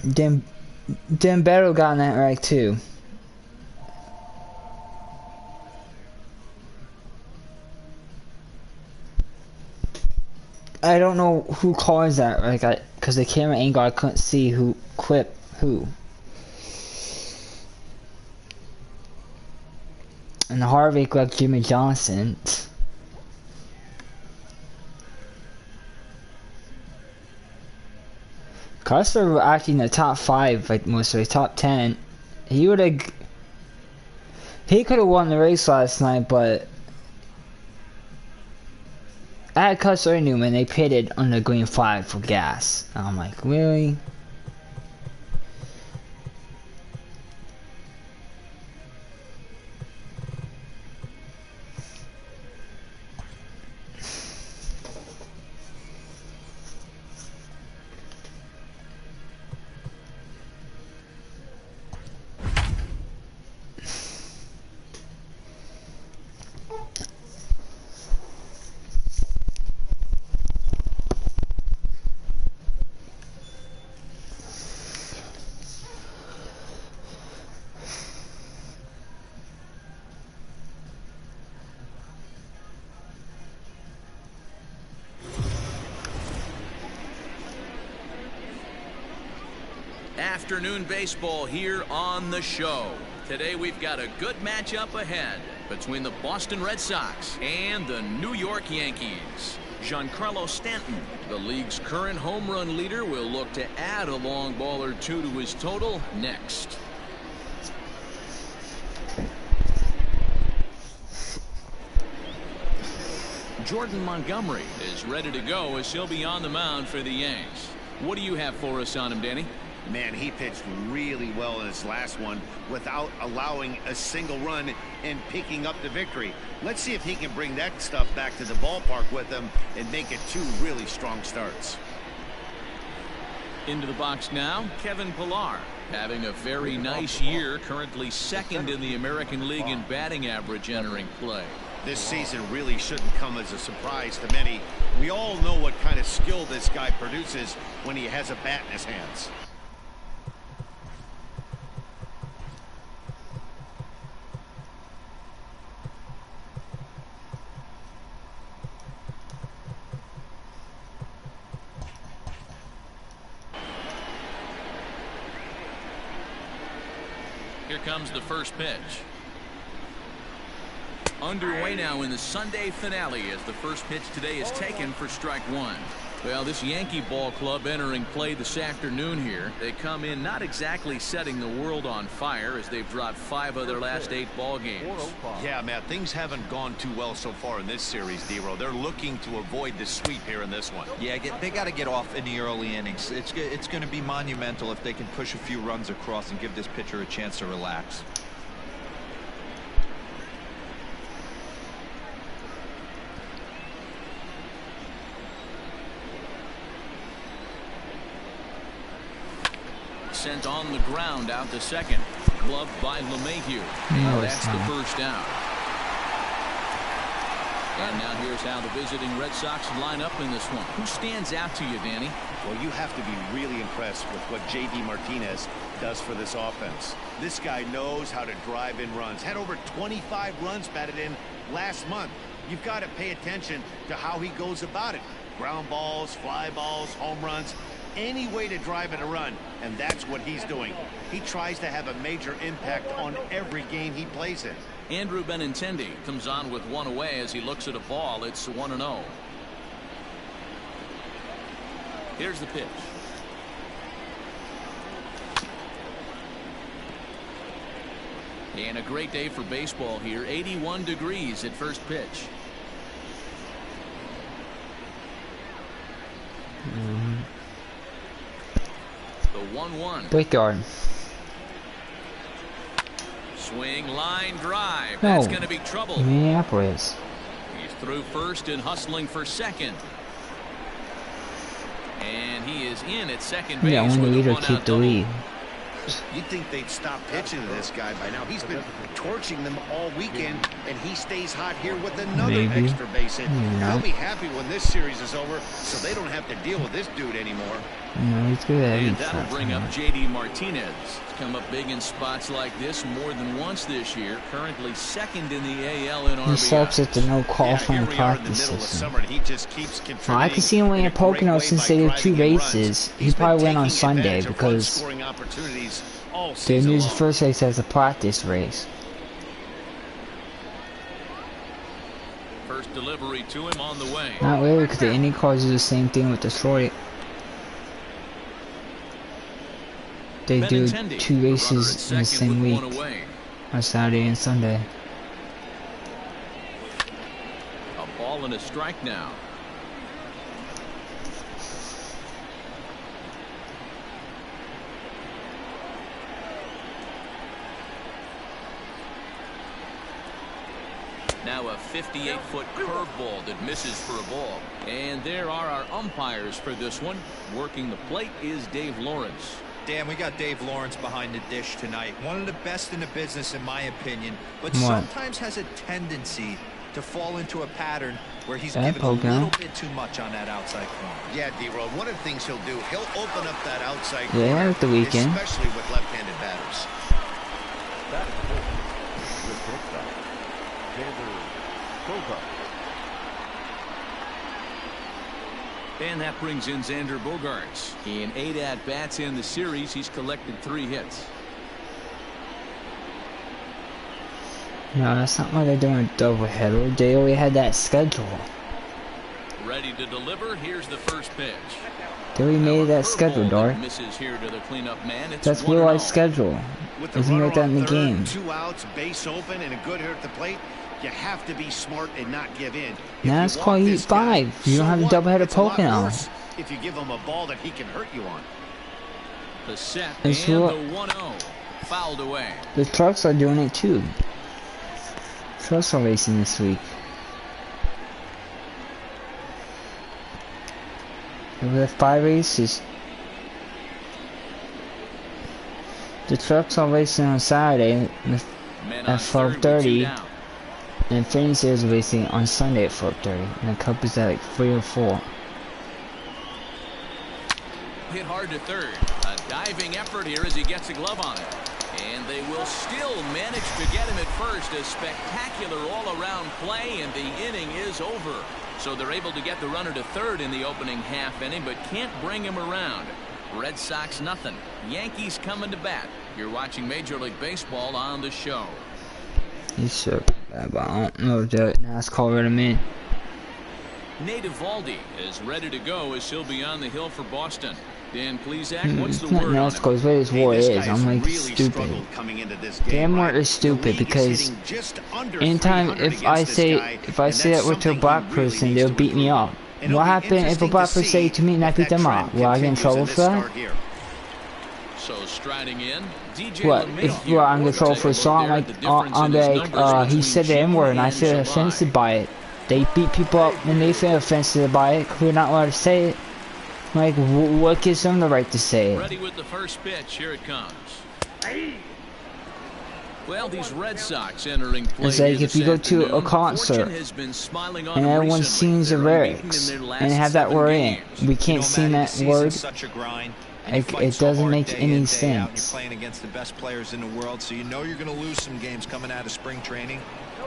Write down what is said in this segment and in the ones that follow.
Dan Barrow got that right too. I don't know who calls that, like, because the camera angle, I couldn't see who clipped who. And Harvick left Jimmy Johnson. Custer was actually in the top 5, like most of the top 10. He would have. He could have won the race last night, but I had Custer and Newman. They pitted on the green flag for gas. I'm like, really? Afternoon baseball here on the show. Today we've got a good matchup ahead between the Boston Red Sox and the New York Yankees. Giancarlo Stanton, the league's current home run leader, will look to add a long ball or two to his total next. Jordan Montgomery is ready to go as he'll be on the mound for the Yanks. What do you have for us on him, Danny? Man, he pitched really well in his last one without allowing a single run and picking up the victory. Let's see if he can bring that stuff back to the ballpark with him and make it 2 really strong starts. Into the box now, Kevin Pillar, having a very nice year, currently 2nd in the American League in batting average entering play. This season really shouldn't come as a surprise to many. We all know what kind of skill this guy produces when he has a bat in his hands. Here comes the first pitch. Underway now in the Sunday finale as the first pitch today is taken for strike 1. Well, this Yankee ball club entering play this afternoon here. They come in not exactly setting the world on fire as they've dropped 5 of their last 8 ball games. Yeah, Matt, things haven't gone too well so far in this series, D-Row. They're looking to avoid the sweep here in this one. Yeah, they got to get off in the early innings. It's going to be monumental if they can push a few runs across and give this pitcher a chance to relax. Sent on the ground out to second. Gloved by LeMahieu. That's the first out. And now here's how the visiting Red Sox line up in this one. Who stands out to you, Danny? Well, you have to be really impressed with what J.D. Martinez does for this offense. This guy knows how to drive in runs. Had over 25 runs batted in last month. You've got to pay attention to how he goes about it. Ground balls, fly balls, home runs. Any way to drive in a run, and that's what he's doing. He tries to have a major impact on every game he plays in. Andrew Benintendi comes on with 1 away as he looks at a ball. It's 1-0. Here's the pitch. And a great day for baseball here. 81 degrees at first pitch. The 1-1. Brickyard. Swing, line drive. That's going to be trouble. Minneapolis. He's through first and hustling for second. And he is in at second base. Yeah, when with the a leader one-out keep the double. lead. You'd think they'd stop pitching to this guy by now. He's been torching them all weekend, and he stays hot here with another Maybe. extra base hit. No. They'll be happy when this series is over, so they don't have to deal with this dude anymore. No, he's good at And every that'll shot. bring up JD Martinez. He's come up big in spots like this more than once this year. Currently second in the AL in RBI. He sucks at the no qualifying practice system. Well, I can see him winning Pocono since they do 2 races. He probably win on Sunday because they use the first race as a practice race. First delivery to him on the way. Not really, because the Indy cars do the same thing with Detroit. They do 2 races in the same week, on Saturday and Sunday. A ball and a strike now. Now a 58-foot curveball that misses for a ball. And there are our umpires for this one. Working the plate is Dave Lawrence. Dan, we got Dave Lawrence behind the dish tonight. One of the best in the business, in my opinion, but sometimes has a tendency to fall into a pattern where he's given a little bit too much on that outside corner. Yeah, D-Road, one of the things he'll do, he'll open up that outside corner, at the weekend, especially with left-handed batters. And that brings in Xander Bogaerts. In 8 at-bats in the series, he's collected 3 hits. No, that's not why they're doing a doubleheader. They already had that schedule. Ready to deliver. Here's the first pitch. They already made that schedule, Dark. Misses here to the cleanup man. That's real life schedule. Doesn't make that in the game. 2 outs, base open, and a good hitter at the plate. You have to be smart and not give in. Now that's called Heat 5. You don't have a doubleheader Pocono. If you give him a ball that he can hurt you on. The set and the 1-0. Fouled away. The trucks are doing it too. Trucks are racing this week. Over the 5 races. The trucks are racing on Saturday at 12:30. And Phoenix is racing on Sunday at 4:30, and the Cup is at like 3 or 4. Hit hard to third. A diving effort here as he gets a glove on it. And they will still manage to get him at first. A spectacular all-around play, and the inning is over. So they're able to get the runner to third in the opening half inning, but can't bring him around. Red Sox nothing. Yankees coming to bat. You're watching Major League Baseball on the show. He's so bad, but I don't know if the NASCAR let him in. Nate Eovaldi is ready to go as he'll be on the hill for Boston. Dan Plesac, what's the word on him? What his war is. I'm like stupid. Damn word is stupid because anytime if I say that with a black person, they'll beat me up. What happened if a black person say it to me and I beat them up? Will I get in trouble for that? So striding in, DJ what if I'm in trouble for a song like I'm like he said the N-word and I feel offended by it. They beat people up and they feel offended by it. We're not allowed to say it. Like, what gives them the right to say it? Ready with the first pitch. Here it comes. Well, these Red Sox entering play. It's like if you go to a concert and everyone sings the lyrics and have that word in, we can't sing that word. It doesn't make any sense. You're playing against the best players in the world, so you know you're going to lose some games coming out of spring training.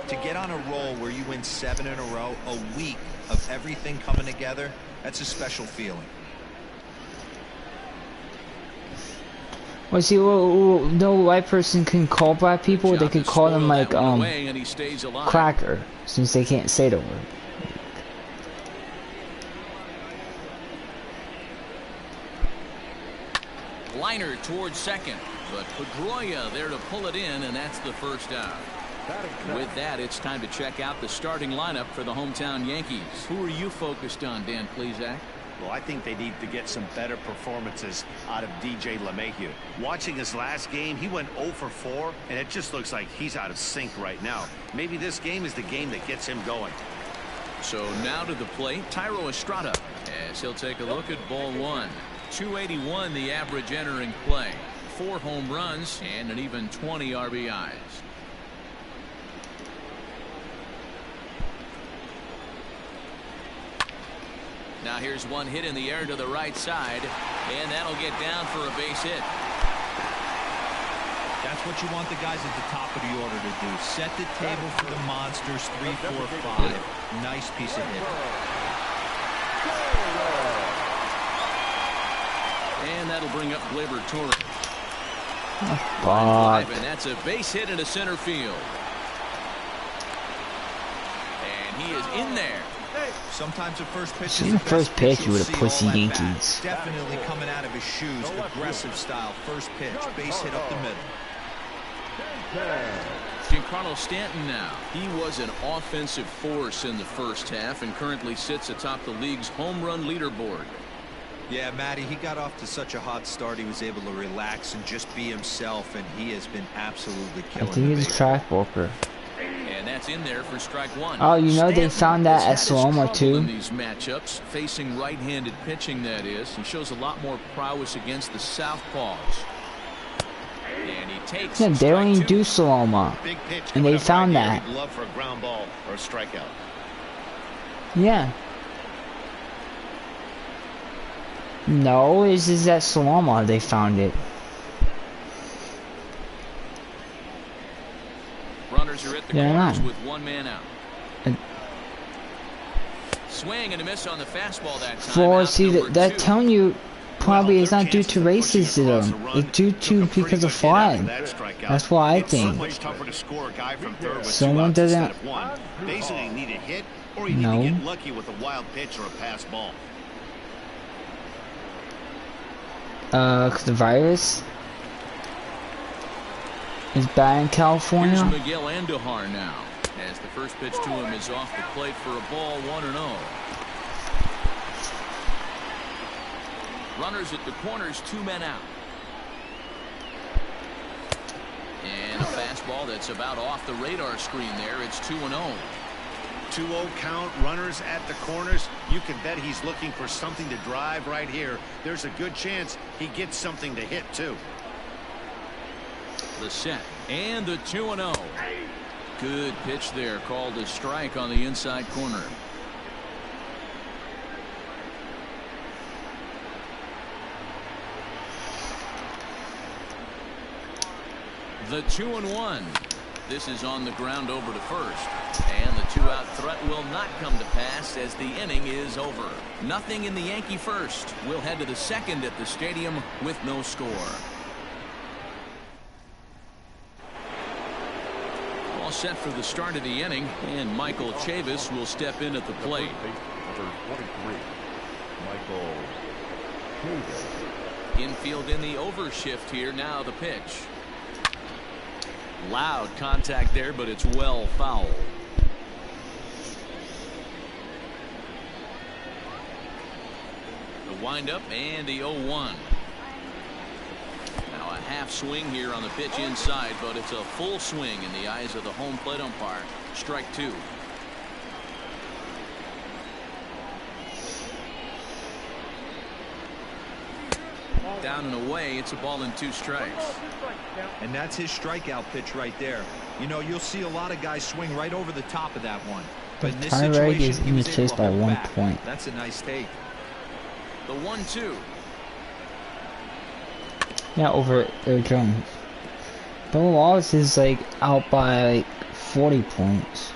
To get on a roll where you win 7 in a row, a week of everything coming together, that's a special feeling. Well, see, no white person can call black people. They could call them like cracker, since they can't say the word. Liner towards second, but Pedroia there to pull it in, and that's the first out. With that, it's time to check out the starting lineup for the hometown Yankees. Who are you focused on, Dan Plesac? Well, I think they need to get some better performances out of DJ LeMahieu. Watching his last game, he went 0 for 4, and it just looks like he's out of sync right now. Maybe this game is the game that gets him going. So now to the plate, Thairo Estrada, as he'll take a look at ball 1. 281 the average entering play. 4 home runs and an even 20 RBIs. Now here's one hit in the air to the right side, and that'll get down for a base hit. That's what you want the guys at the top of the order to do. Set the table for the monsters. 3, 4, 5. Nice piece of hit. And that'll bring up Gleyber Torres. Fuck. And that's a base hit into center field. And he is in there. Sometimes the first pitch See the first pitch with the pussy Yankees. Definitely coming out of his shoes. Aggressive style. First pitch. Base hit up the middle. Giancarlo Stanton now. He was an offensive force in the first half and currently sits atop the league's home run leaderboard. Yeah, Matty, he got off to such a hot start. He was able to relax and just be himself, and he has been absolutely killing. I think he's a track walker. And that's in there for strike one. Oh, you know they found that at Saloma too. In these matchups, facing right-handed pitching, that is, he shows a lot more prowess against the southpaws. And he takes. Yeah, they don't even do Saloma, and they found that. Love for a ground ball or a strikeout. Yeah. No, it's just at Saloma they found it. Runners are at the corners with one man out. Swing and a miss on the fastball that time. For see that telling you probably it's not due to racism. It's due to because of flying. That's what I think. Someone doesn't. Basically need a hit or you need to get lucky with a wild pitch or a pass ball. Cause the virus is bad in California. Here's Miguel Andujar now, as the first pitch to him is off the plate for a ball, 1-0. Runners at the corners, 2 men out. And a fastball that's about off the radar screen there. It's 2-0. 2-0 count, runners at the corners. You can bet he's looking for something to drive right here. There's a good chance he gets something to hit too. The set and the 2-0. Good pitch there, called a strike on the inside corner. The 2-1. This is on the ground over to first. And the 2-out threat will not come to pass as the inning is over. Nothing in the Yankee first. We'll head to the second at the stadium with no score. All set for the start of the inning, and Michael Chavis will step in at the plate. Number 23, Michael Chavis. Infield in the overshift here. Now the pitch. Loud contact there, but it's well foul. The windup and the 0-1. Now a half swing here on the pitch inside, but it's a full swing in the eyes of the home plate umpire. Strike 2. Down and away. It's a ball and 2 strikes. And that's his strikeout pitch right there. You know, you'll see a lot of guys swing right over the top of that one. But in this situation, he was chased by 1 point. That's a nice take. The 1-2. Yeah, over Jones. Bill Wallace is like out by like 40 points.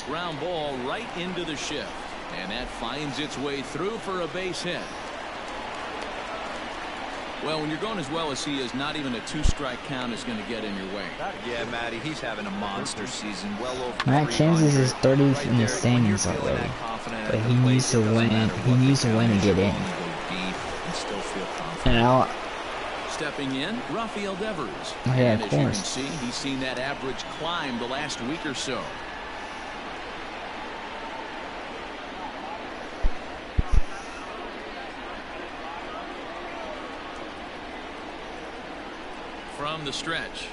Ground ball right into the shift, and that finds its way through for a base hit. Well, when you're going as well as he is, not even a 2-strike count is going to get in your way. Yeah, Matty, he's having a monster season. Well over. Matt Kansas is 30th in the standings already, but he needs to win. He needs to win to get in. And now, stepping in, Rafael Devers. Yeah, and of as you course. can see, he's seen that average climb the last week or so. From the stretch.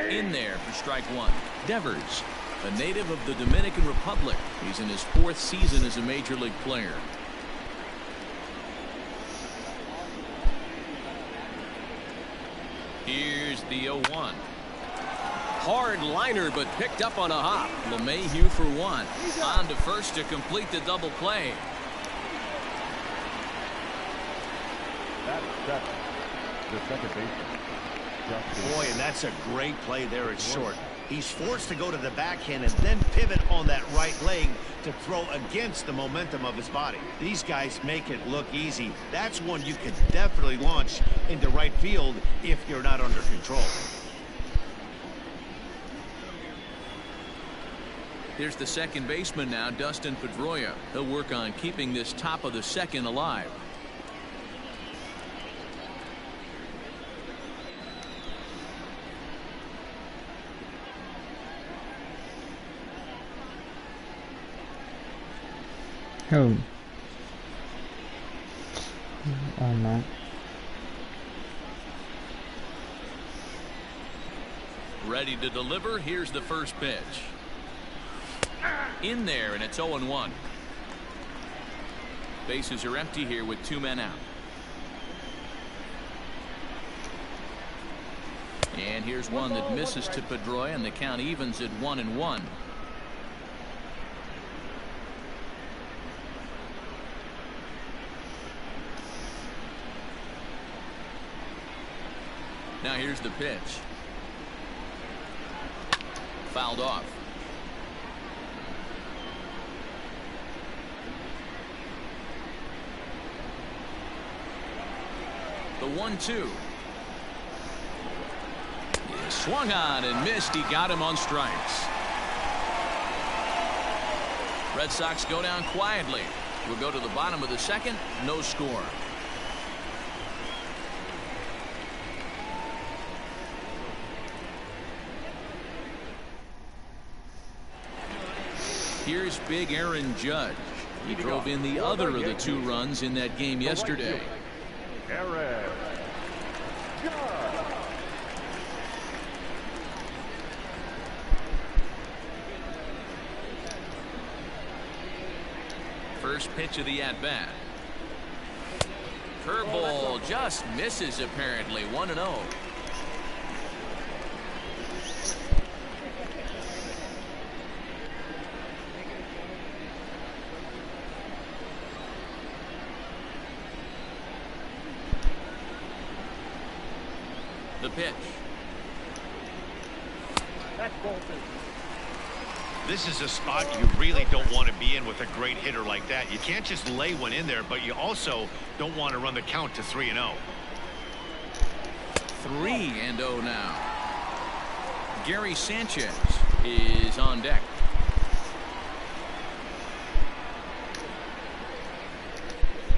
In there for strike 1. Devers, a native of the Dominican Republic. He's in his 4th season as a major league player. Here's the 0-1. Hard liner, but picked up on a hop. LeMahieu for one. On to first to complete the double play. That's the second baseman. Boy, and that's a great play there at short. He's forced to go to the backhand and then pivot on that right leg to throw against the momentum of his body. These guys make it look easy. That's one you could definitely launch into right field if you're not under control. Here's the second baseman now, Dustin Pedroia. He'll work on keeping this top of the second alive. Oh. Oh no. Ready to deliver. Here's the first pitch. In there, and it's 0-1. Bases are empty here with 2 men out. And here's one that misses to Pedroia, and the count evens at 1-1. Now here's the pitch. Fouled off. The 1-2. Swung on and missed. He got him on strikes. Red Sox go down quietly. We'll go to the bottom of the second. No score. Here's big Aaron Judge. He drove in the other of the 2 runs in that game yesterday. Aaron Judge. First pitch of the at-bat. Curveball just misses apparently. 1-0. The pitch. That's bolted. This is a spot you really don't want to be in with a great hitter like that. You can't just lay one in there, but you also don't want to run the count to 3-0. 3-0 now. Gary Sanchez is on deck.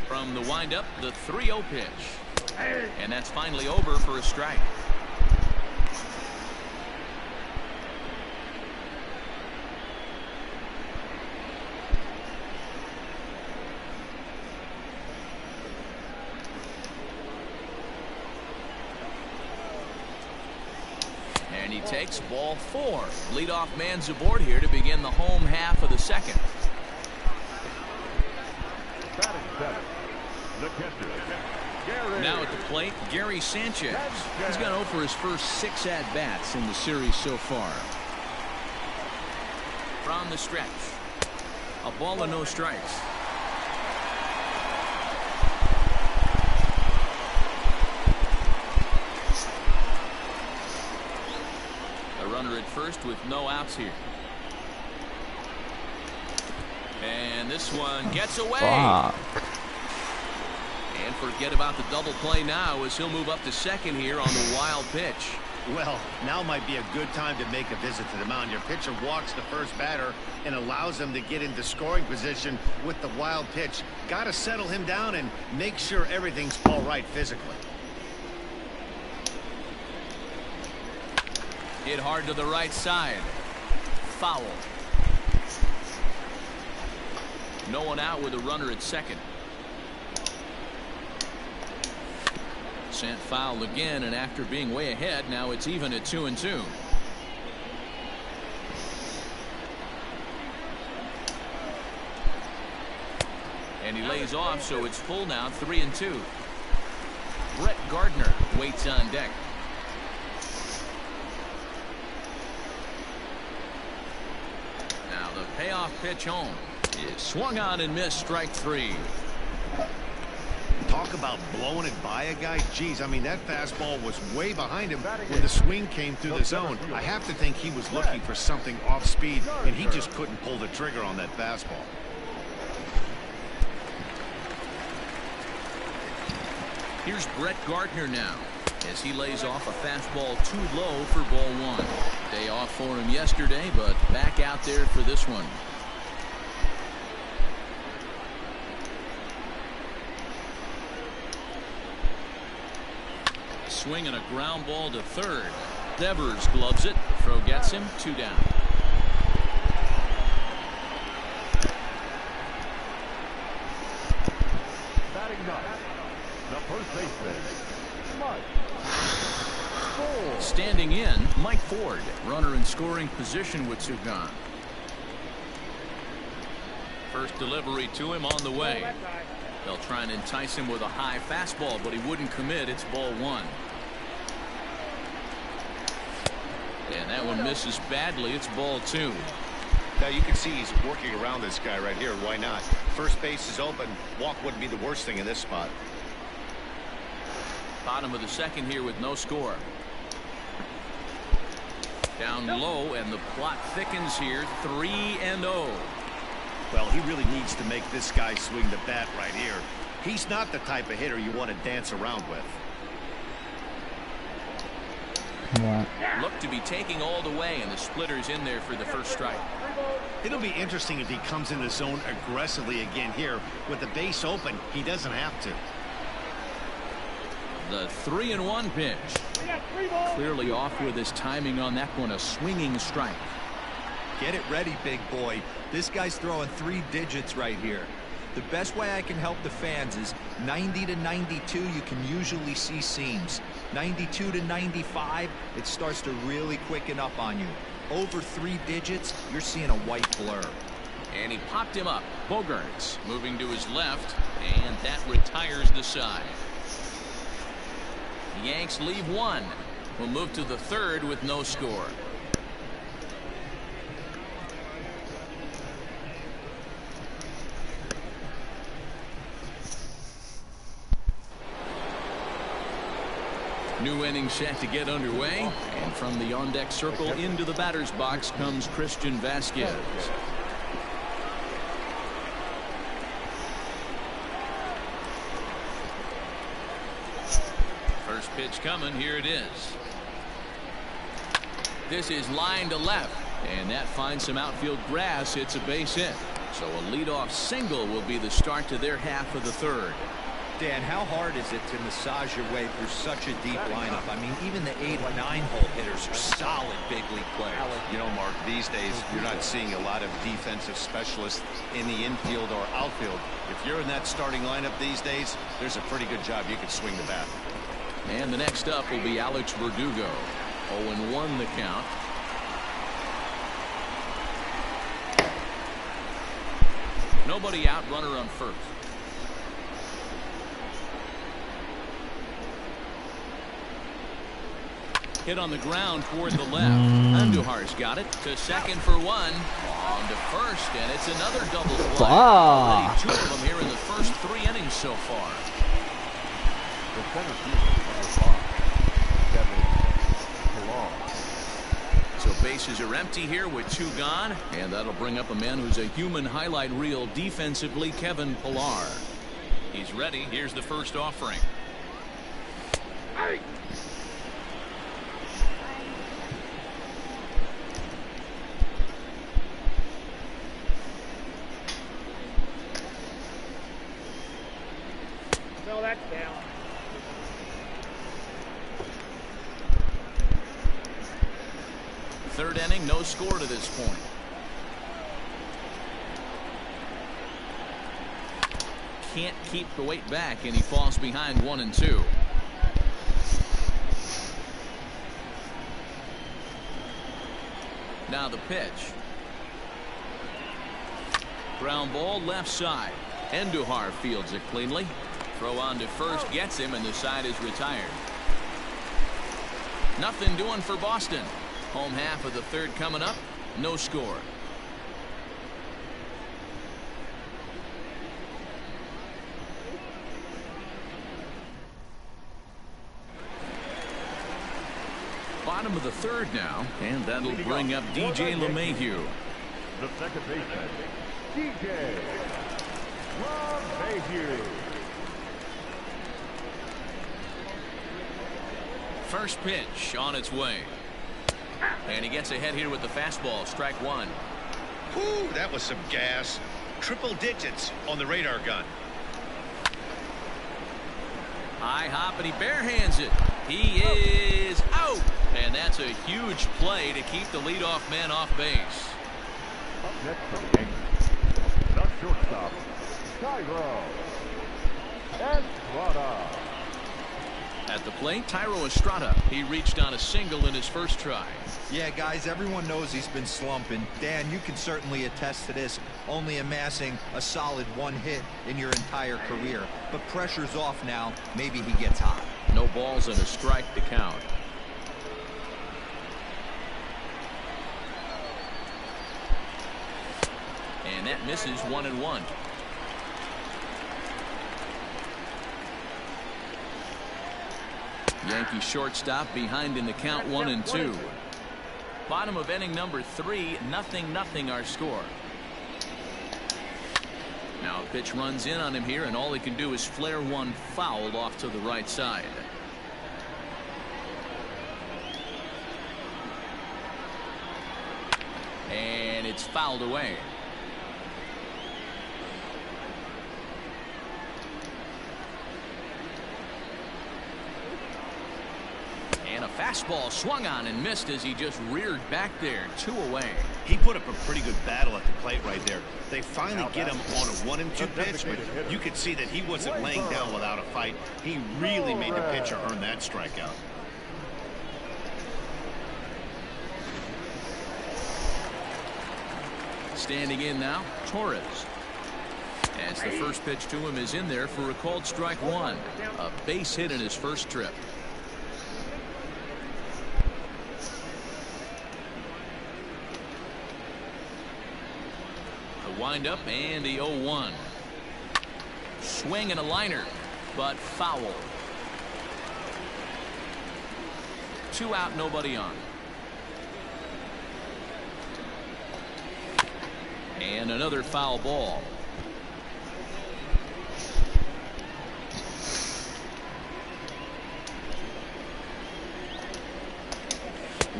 From the windup, the 3-0 pitch. And that's finally over for a strike. And he takes ball 4. Leadoff man's aboard here to begin the home half of the second. Batting seventh, the catcher. Now at the plate, Gary Sanchez. He's gone 0 for his first 6 at-bats in the series so far. From the stretch, a ball and no strikes. A runner at first with no outs here. And this one gets away. Fuck. And forget about the double play now as he'll move up to second here on the wild pitch. Well, now might be a good time to make a visit to the mound. Your pitcher walks the first batter and allows him to get into scoring position with the wild pitch. Got to settle him down and make sure everything's all right physically. Hit hard to the right side. Foul. No one out with a runner at second. Sent foul again, and after being way ahead, now it's even at 2-2. And he lays off, so it's full now, 3-2. Brett Gardner waits on deck. payoff pitch home. It swung on and missed, strike 3. Talk about blowing it by a guy. Geez, I mean, that fastball was way behind him when the swing came through the zone. I have to think he was looking for something off speed, and he just couldn't pull the trigger on that fastball. Here's Brett Gardner now, as he lays off a fastball too low for ball 1. Day off for him yesterday, but back out there for this one. Swing and a ground ball to third. Devers gloves it. Throw gets him. 2 down. Batting ninth, the first baseman, Mike Ford. Standing in, Mike Ford. Runner in scoring position with 2 gone. First delivery to him on the way. They'll try and entice him with a high fastball, but he wouldn't commit. It's ball 1. And that one misses badly. It's ball 2. Now you can see he's working around this guy right here. Why not? First base is open. Walk wouldn't be the worst thing in this spot. Bottom of the second here with no score. Down low, and the plot thickens here. 3-0. Well, he really needs to make this guy swing the bat right here. He's not the type of hitter you want to dance around with. Look to be taking all the way, and the splitter's in there for the first strike. It'll be interesting if he comes in the zone aggressively again here. With the base open, he doesn't have to. The 3-1 pitch. Clearly off with his timing on that one. A swinging strike. Get it ready, big boy. This guy's throwing 3 digits right here. The best way I can help the fans is 90 to 92, you can usually see seams. 92 to 95, it starts to really quicken up on you. Over 3 digits, you're seeing a white blur. And he popped him up. Bogarts moving to his left, and that retires the side. The Yanks leave 1. We'll move to the third with no score. New inning set to get underway, and from the on-deck circle into the batter's box comes Christian Vasquez. First pitch coming. Here it is. This is line to left, and that finds some outfield grass. It's a base hit. So a leadoff single will be the start to their half of the third. Dan, how hard is it to massage your way through such a deep lineup? I mean, even the 8 and 9 hole hitters are solid big league players. You know, Mark, these days you're not seeing a lot of defensive specialists in the infield or outfield. If you're in that starting lineup these days, there's a pretty good job you could swing the bat. And the next up will be Alex Verdugo. 0-1 the count. Nobody out, runner on first. Hit on the ground toward the left. Andujar's got it to second for 1. On to first, and it's another double play. Already 2 of them here in the first 3 innings so far. The center fielder, number 5, Kevin Pillar. So bases are empty here with 2 gone, and that'll bring up a man who's a human highlight reel defensively, Kevin Pillar. He's ready. Here's the first offering. Hey. No, that's down. Third inning, no score to this point. Can't keep the weight back, and he falls behind 1-2. Now the pitch. Ground ball left side. Andujar fields it cleanly. Throw on to first gets him, and the side is retired. Nothing doing for Boston. Home half of the third coming up. No score. Bottom of the third now, and that'll bring up DJ LeMahieu. The second baseman, DJ LeMahieu. First pitch on its way. And he gets ahead here with the fastball. Strike one. Whew, that was some gas. Triple digits on the radar gun. High hop, and he barehands it. He is out. And that's a huge play to keep the leadoff man off base. Up next for the Yankees, the shortstop, Tyro Estrada. At the plate, Tyro Estrada. He reached on a single in his first try. Yeah, guys, everyone knows he's been slumping. Dan, you can certainly attest to this, only amassing a solid one hit in your entire career. But pressure's off now. Maybe he gets hot. No balls and a strike to count. And that misses 1-1. Yankee shortstop behind in the count 1-2. Bottom of inning number 3, 0-0 our score. Now a pitch runs in on him here, and all he can do is flare one foul off to the right side. And it's fouled away. And a fastball swung on and missed as he just reared back there. 2 away. He put up a pretty good battle at the plate right there. They finally get him on a 1-2 pitch, but you could see that he wasn't laying down without a fight. He really made the pitcher earn that strikeout. Standing in now, Torres. As the first pitch to him is in there for a called strike one. A base hit in his first trip. The windup and the 0-1. Swing and a liner, but foul. 2 out, nobody on. And another foul ball.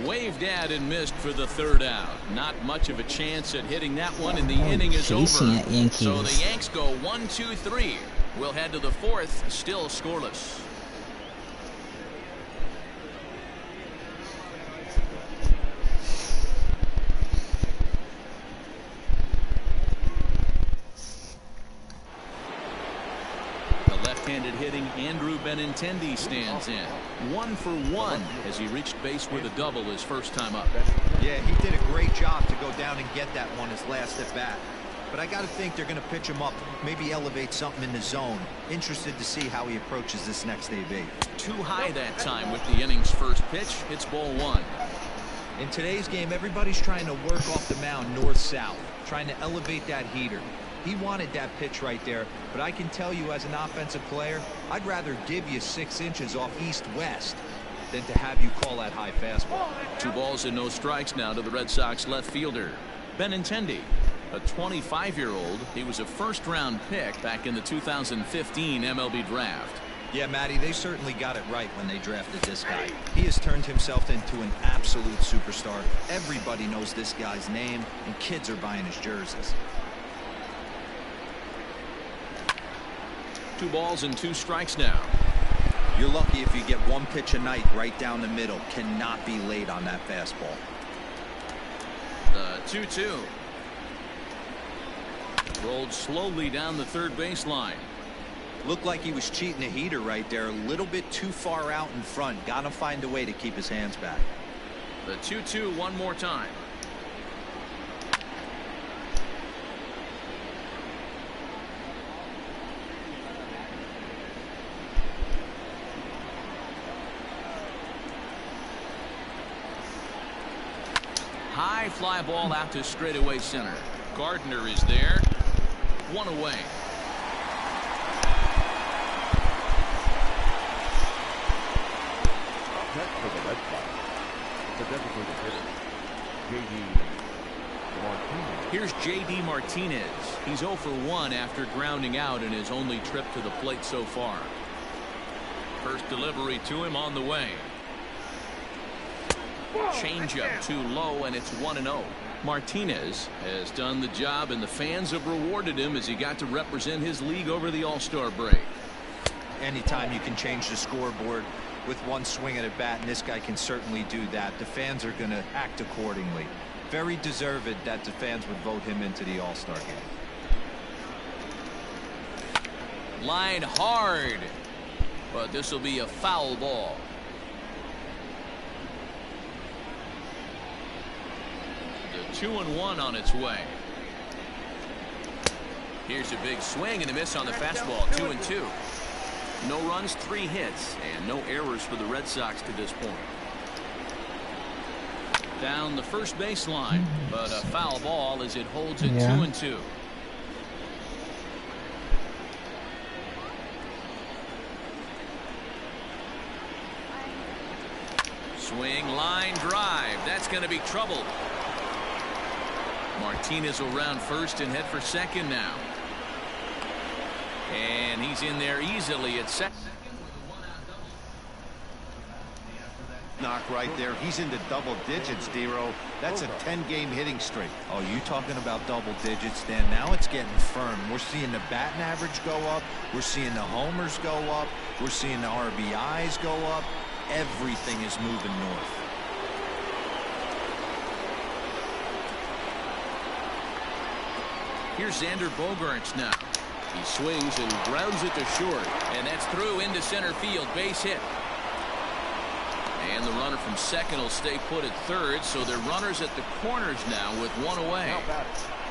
Waved at and missed for the 3rd out. Not much of a chance at hitting that one, and the inning is over. So the Yanks go 1-2-3. We'll head to the 4th, still scoreless. Left-handed hitting Andrew Benintendi stands in. 1 for 1 as he reached base with a double his first time up. Yeah, he did a great job to go down and get that one his last at bat. But I got to think they're going to pitch him up, maybe elevate something in the zone. Interested to see how he approaches this next AB. Too high that time with the inning's first pitch. It's ball 1. In today's game, everybody's trying to work off the mound north-south, trying to elevate that heater. He wanted that pitch right there, but I can tell you as an offensive player, I'd rather give you 6 inches off east-west than to have you call that high fastball. 2 balls and no strikes now to the Red Sox left fielder, Benintendi, a 25-year-old. He was a first-round pick back in the 2015 MLB draft. Yeah, Matty, they certainly got it right when they drafted this guy. He has turned himself into an absolute superstar. Everybody knows this guy's name, and kids are buying his jerseys. 2 balls and 2 strikes now. You're lucky if you get 1 pitch a night right down the middle. Cannot be late on that fastball. The 2-2. Rolled slowly down the third baseline. Looked like he was cheating a heater right there. A little bit too far out in front. Gotta find a way to keep his hands back. The 2-2 one more time. High fly ball out to straightaway center. Gardner is there. 1 away. Up next for the Red Sox, The designated hitter, J.D. Martinez. Here's J.D. Martinez. He's 0 for 1 after grounding out in his only trip to the plate so far. First delivery to him on the way. Changeup too low, and it's 1-0. Martinez has done the job, and the fans have rewarded him as he got to represent his league over the All-Star break. Anytime you can change the scoreboard with one swing at a bat, and this guy can certainly do that, the fans are going to act accordingly. Very deserved that the fans would vote him into the All-Star game. Line hard, but this will be a foul ball. The 2-1 on its way. Here's a big swing and a miss on the fastball. 2-2. No runs, 3 hits, and no errors for the Red Sox to this point. Down the first baseline, but a foul ball as it holds it 2-2. Swing, line drive. That's going to be trouble. Martinez will round first and head for second now. And he's in there easily at second. Knock right there. He's into double digits, Dero. That's a 10-game hitting streak. Oh, you talking about double digits, Dan? Now it's getting firm. We're seeing the batting average go up. We're seeing the homers go up. We're seeing the RBIs go up. Everything is moving north. Here's Xander Bogaerts now. He swings and grounds it to short, and that's through into center field. Base hit. And the runner from second will stay put at third, so they're runners at the corners now with 1 away.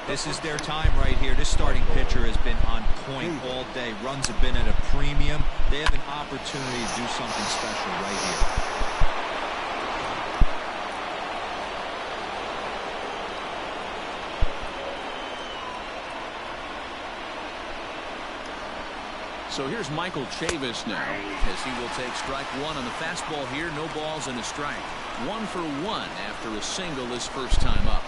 This is their time right here. This starting pitcher has been on point all day. Runs have been at a premium. They have an opportunity to do something special right here. So here's Michael Chavis now, as he will take strike 1 on the fastball here. No balls and a strike. 1 for 1 after a single his first time up.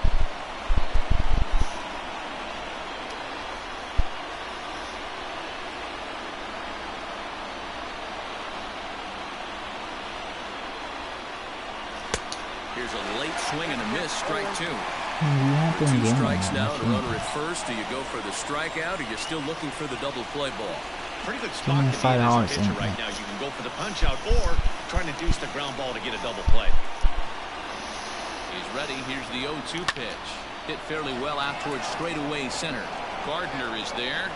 Here's a late swing and a miss. Strike 2. 2 strikes now, and a runner at first. Do you go for the strikeout, or you're still looking for the double play ball? Pretty good spot to be in as a pitcher right now. You can go for the punch out or trying to deuce the ground ball to get a double play. He's ready. Here's the 0-2 pitch. Hit fairly well out towards straightaway center. Gardner is there.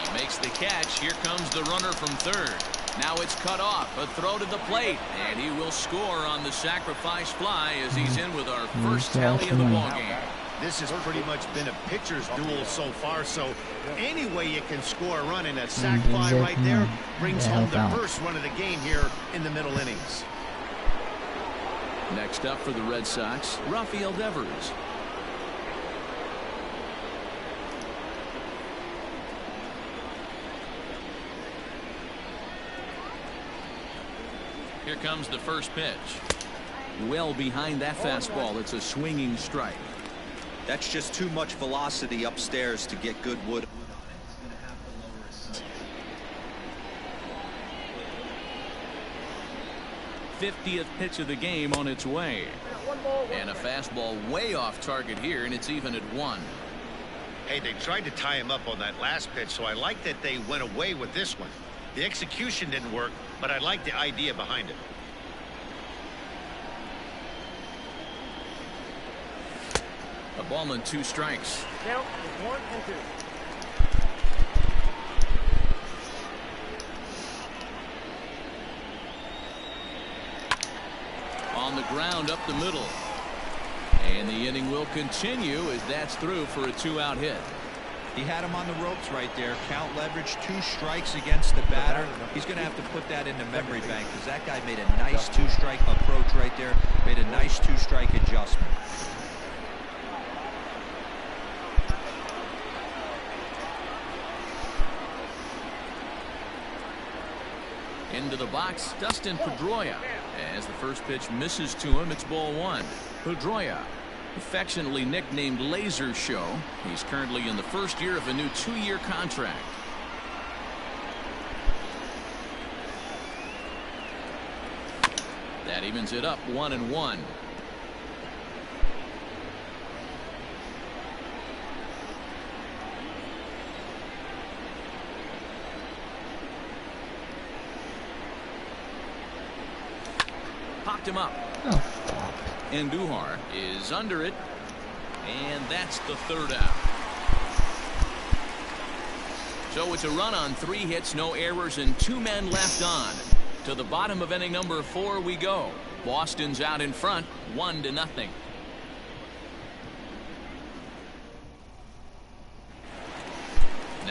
He makes the catch. Here comes the runner from third. Now it's cut off. A throw to the plate, and he will score on the sacrifice fly as he's in with our first tally of the ballgame. This has pretty much been a pitcher's duel so far, so any way you can score a run in a sac fly right there brings home the first run of the game here in the middle innings. Next up for the Red Sox, Rafael Devers. Here comes the first pitch. Well behind that fastball. It's a swinging strike. That's just too much velocity upstairs to get good wood. 50th pitch of the game on its way. And a fastball way off target here, and it's even at 1. Hey, they tried to tie him up on that last pitch, so I like that they went away with this one. The execution didn't work, but I like the idea behind it. A ball and 2 strikes. Count 1-2. On the ground up the middle. And the inning will continue as that's through for a 2-out hit. He had him on the ropes right there. Count leverage, 2 strikes against the batter. He's going to have to put that in the memory bank because that guy made a nice 2-strike approach right there. Made a nice 2-strike adjustment. Into the box, Dustin Pedroia. As the first pitch misses to him, it's ball one. Pedroia, affectionately nicknamed Laser Show. He's currently in the first year of a new 2-year contract. That evens it up 1-1. Popped him up. Oh. And Duhar is under it. And that's the third out. So it's a run on 3 hits, no errors, and 2 men left on. To the bottom of inning number 4 we go. Boston's out in front, 1-0.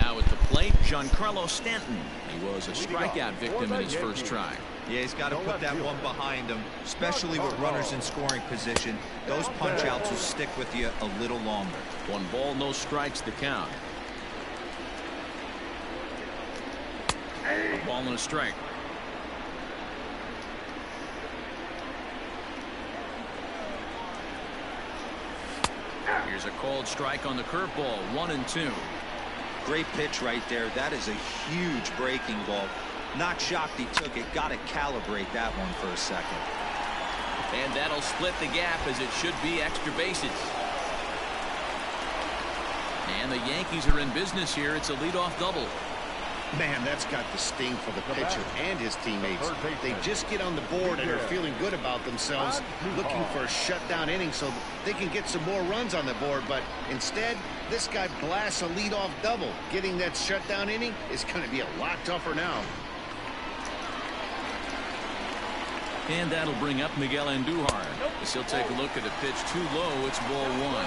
Now at the plate, Giancarlo Stanton. He was a strikeout victim in his first try. Yeah, he's got to put that one behind him, especially with runners in scoring position. Those punch-outs will stick with you a little longer. 1 ball, no strikes, the count. A ball and a strike. Here's a called strike on the curveball, 1-2. Great pitch right there. That is a huge breaking ball. Not shocked he took it. Got to calibrate that one for a second. And that'll split the gap, as it should be extra bases. And the Yankees are in business here. It's a leadoff double. Man, that's got the sting for the pitcher and his teammates. They just get on the board and are feeling good about themselves, looking for a shutdown inning so they can get some more runs on the board. But instead, this guy blasts a leadoff double. Getting that shutdown inning is going to be a lot tougher now. And that'll bring up Miguel Andujar. As he'll take a look at a pitch too low. It's ball 1.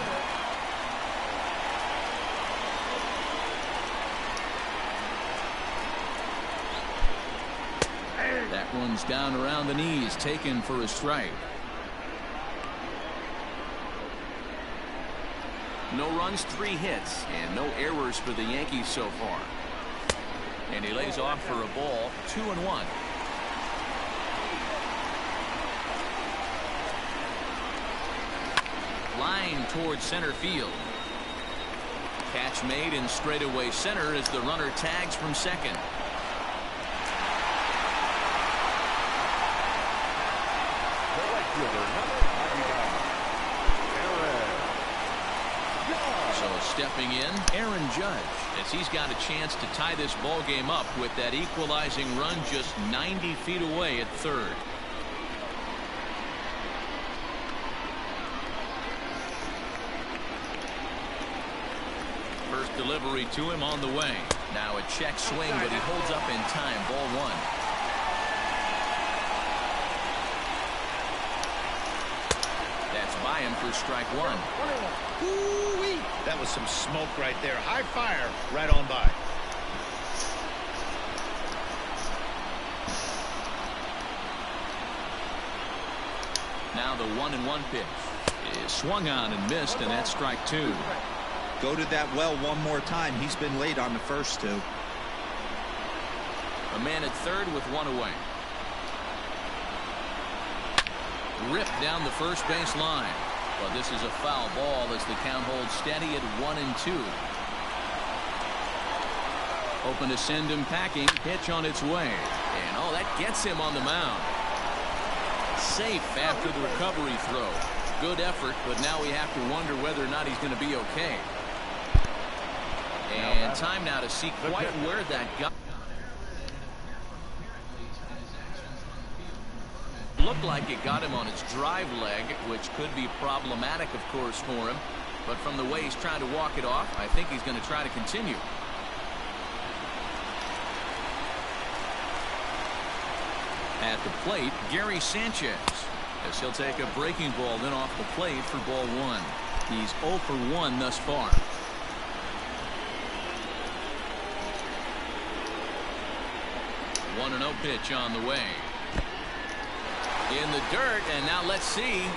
That one's down around the knees, taken for a strike. No runs, 3 hits, and no errors for the Yankees so far. And he lays off for a ball, 2-1. Line towards center field. Catch made in straightaway center as the runner tags from second. So stepping in, Aaron Judge, as he's got a chance to tie this ball game up with that equalizing run just 90 feet away at third. First delivery to him on the way. Now a check swing, but he holds up in time. Ball 1. That's by him for strike 1. Ooh-wee. That was some smoke right there. High fire right on by. Now the 1-1 pitch is swung on and missed, and that's strike 2. Go to that well one more time. He's been late on the first 2. A man at third with 1 away. Ripped down the first base line. But this is a foul ball as the count holds steady at 1-2. Hoping to send him packing. Pitch on its way. And oh, that gets him on the mound. Safe after the recovery throw. Good effort, but now we have to wonder whether or not he's going to be okay. And time now to see quite where that got. Looked like it got him on his drive leg, which could be problematic, of course, for him. But from the way he's trying to walk it off, I think he's going to try to continue. At the plate, Gary Sanchez, as he'll take a breaking ball then off the plate for ball 1. He's 0 for 1 thus far. 1-0 pitch on the way. In the dirt, and now let's see.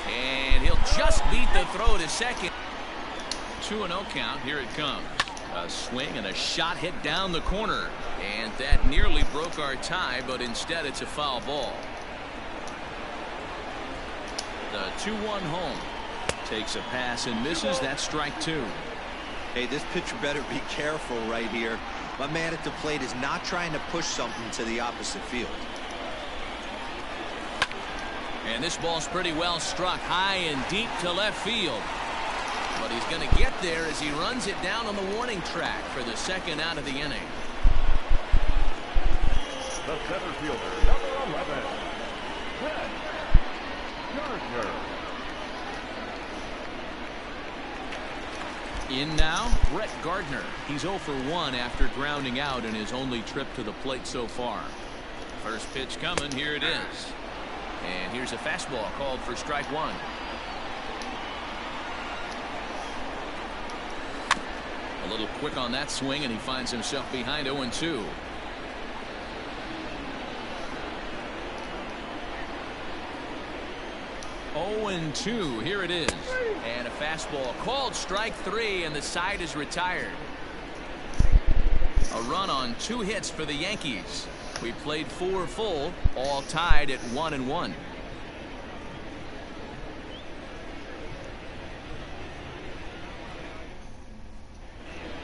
And he'll just beat the throw to second. 2-0 count. Here it comes. A swing and a shot hit down the corner. And that nearly broke our tie, but instead it's a foul ball. The 2-1 home. Takes a pass and misses. That's strike 2. Hey, this pitcher better be careful right here. My man at the plate is not trying to push something to the opposite field. And this ball's pretty well struck high and deep to left field. But he's going to get there as he runs it down on the warning track for the second out of the inning. The center fielder, number 11, Red Gardner. In now, Brett Gardner. He's 0 for 1 after grounding out in his only trip to the plate so far. First pitch coming. Here it is. And here's a fastball called for strike 1. A little quick on that swing, and he finds himself behind 0-2. Here it is. And a fastball called strike 3, and the side is retired. A run on 2 hits for the Yankees. We played 4 full, all tied at 1-1.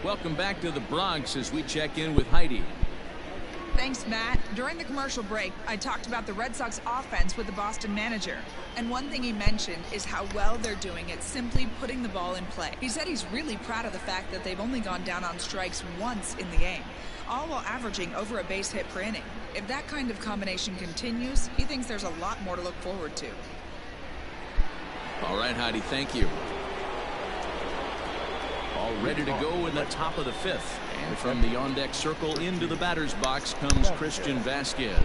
Welcome back to the Bronx as we check in with Heidi. Thanks, Matt. During the commercial break, I talked about the Red Sox offense with the Boston manager. And one thing he mentioned is how well they're doing at simply putting the ball in play. He said he's really proud of the fact that they've only gone down on strikes once in the game, all while averaging over a base hit per inning. If that kind of combination continues, he thinks there's a lot more to look forward to. All right, Heidi, thank you. All ready to go in the top of the 5th. And from the on-deck circle into the batter's box comes Christian Vasquez.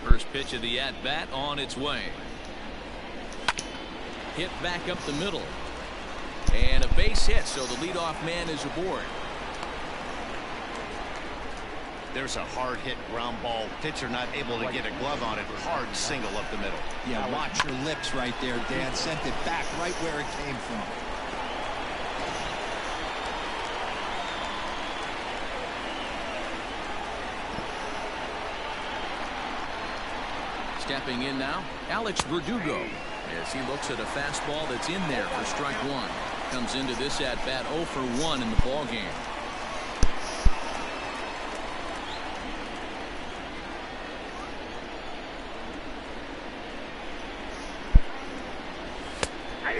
First pitch of the at-bat on its way. Hit back up the middle. And a base hit, so the leadoff man is aboard. There's a hard hit ground ball. Pitcher not able to get a glove on it. Hard single up the middle. Yeah, watch your lips right there, Dan. Sent it back right where it came from. Stepping in now, Alex Verdugo, as he looks at a fastball that's in there for strike 1. Comes into this at-bat 0 for 1 in the ballgame.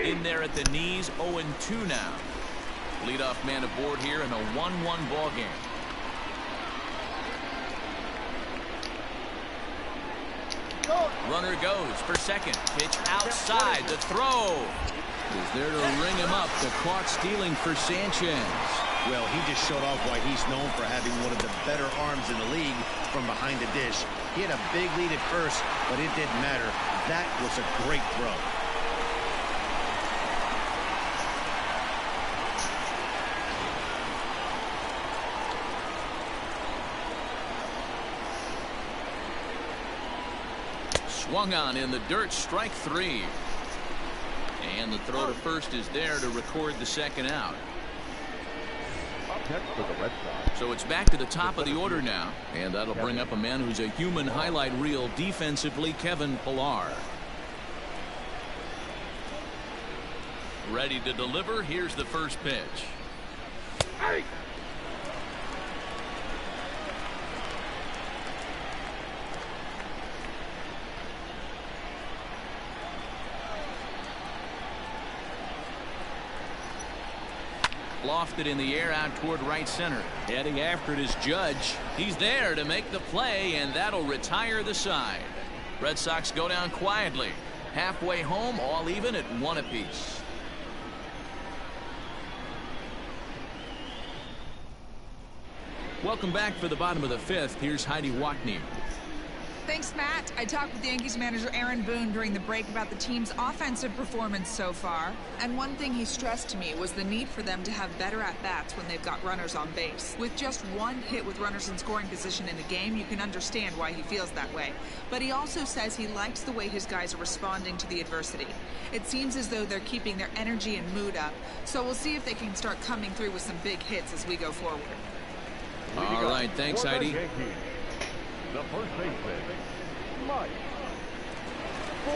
In there at the knees, 0-2 now. Leadoff man aboard here in a 1-1 ball game. Runner goes for second. Pitch outside. The throw is there to ring him up. The caught stealing for Sanchez. Well, he just showed off why he's known for having one of the better arms in the league from behind the dish. He had a big lead at first, but it didn't matter. That was a great throw. Swung on in the dirt, strike 3. And the throw to first is there to record the second out. Up next for the Red Sox. So it's back to the top of the order now. And that'll bring up a man who's a human highlight reel defensively, Kevin Pillar. Ready to deliver. Here's the first pitch. Hey! Lofted in the air out toward right center. Heading after it is Judge. He's there to make the play, and that'll retire the side. Red Sox go down quietly. Halfway home, all even at 1 apiece. Welcome back for the bottom of the 5th. Here's Heidi Wackney. Thanks, Matt. I talked with Yankees manager Aaron Boone during the break about the team's offensive performance so far. And one thing he stressed to me was the need for them to have better at-bats when they've got runners on base. With just 1 hit with runners in scoring position in the game, you can understand why he feels that way. But he also says he likes the way his guys are responding to the adversity. It seems as though they're keeping their energy and mood up. So we'll see if they can start coming through with some big hits as we go forward. All right, thanks, Heidi. The first baseman, Mike. 4.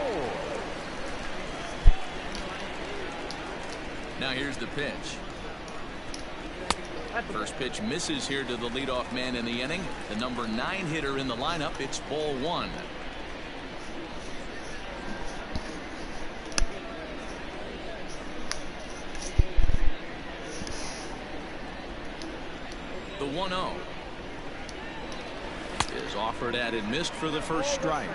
Now here's the pitch. First pitch misses here to the leadoff man in the inning. The number 9 hitter in the lineup. It's ball 1. The 1-0 is offered at and missed for the first strike.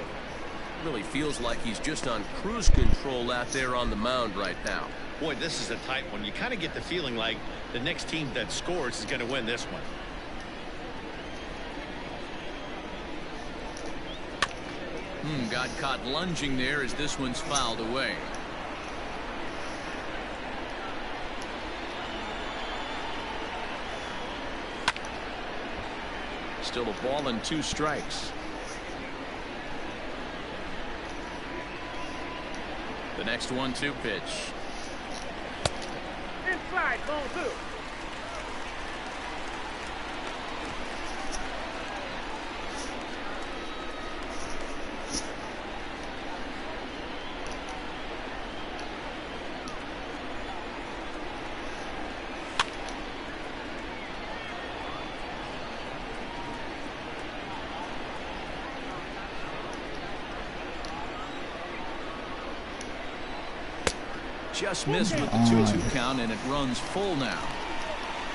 Really feels like he's just on cruise control out there on the mound right now. Boy, this is a tight one. You kind of get the feeling like the next team that scores is going to win this one. Got caught lunging there as this one's fouled away. Still a ball and 2 strikes. The next 1-2 pitch. Inside, ball 2. Just missed with the 2-2 count, and it runs full now.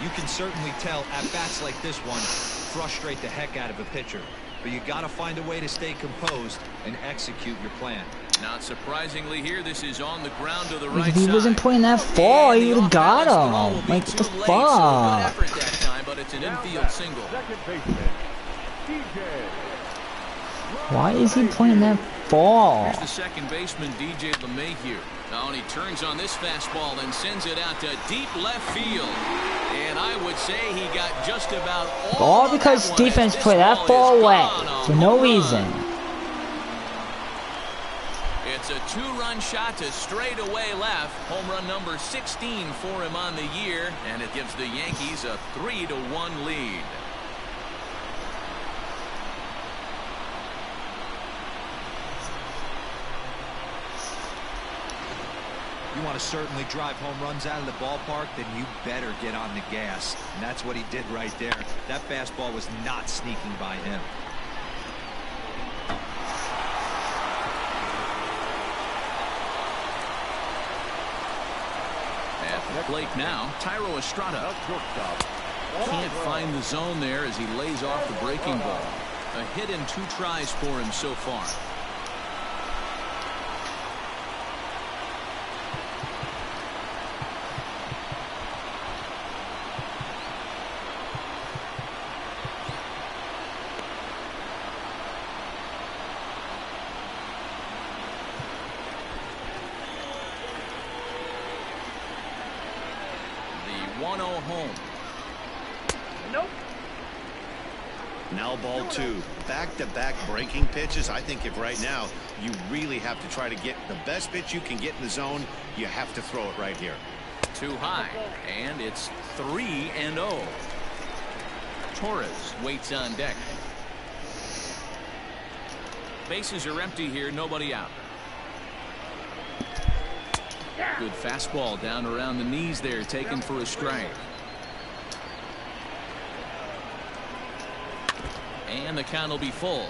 You can certainly tell at-bats like this one frustrate the heck out of a pitcher. But you got to find a way to stay composed and execute your plan. Not surprisingly here, this is on the ground to the right If he side. wasn't playing that far, he would have got him. Like, what the So good fuck? effort that time, but it's an infield single. Second baseman, DJ. Why is he playing that far? Here's the second baseman, DJ LeMahieu. Now, and he turns on this fastball and sends it out to deep left field. And I would say he got just about All because defense played that far away for no reason. It's a 2-run shot to straightaway left. Home run number 16 for him on the year, and it gives the Yankees a 3-1 lead. You want to certainly drive home runs out of the ballpark, then you better get on the gas. And that's what he did right there. That fastball was not sneaking by him. At the plate now, Tyro Estrada. Can't find the zone there as he lays off the breaking ball. A hit and 2 tries for him so far. The 1-0 home. Now ball 2. Back-to-back breaking pitches. I think if right now you really have to try to get the best pitch you can get in the zone, you have to throw it right here. Too high, and it's 3-0. Torres waits on deck. Bases are empty here, nobody out. Good fastball down around the knees there, taken for a strike. And the count will be full.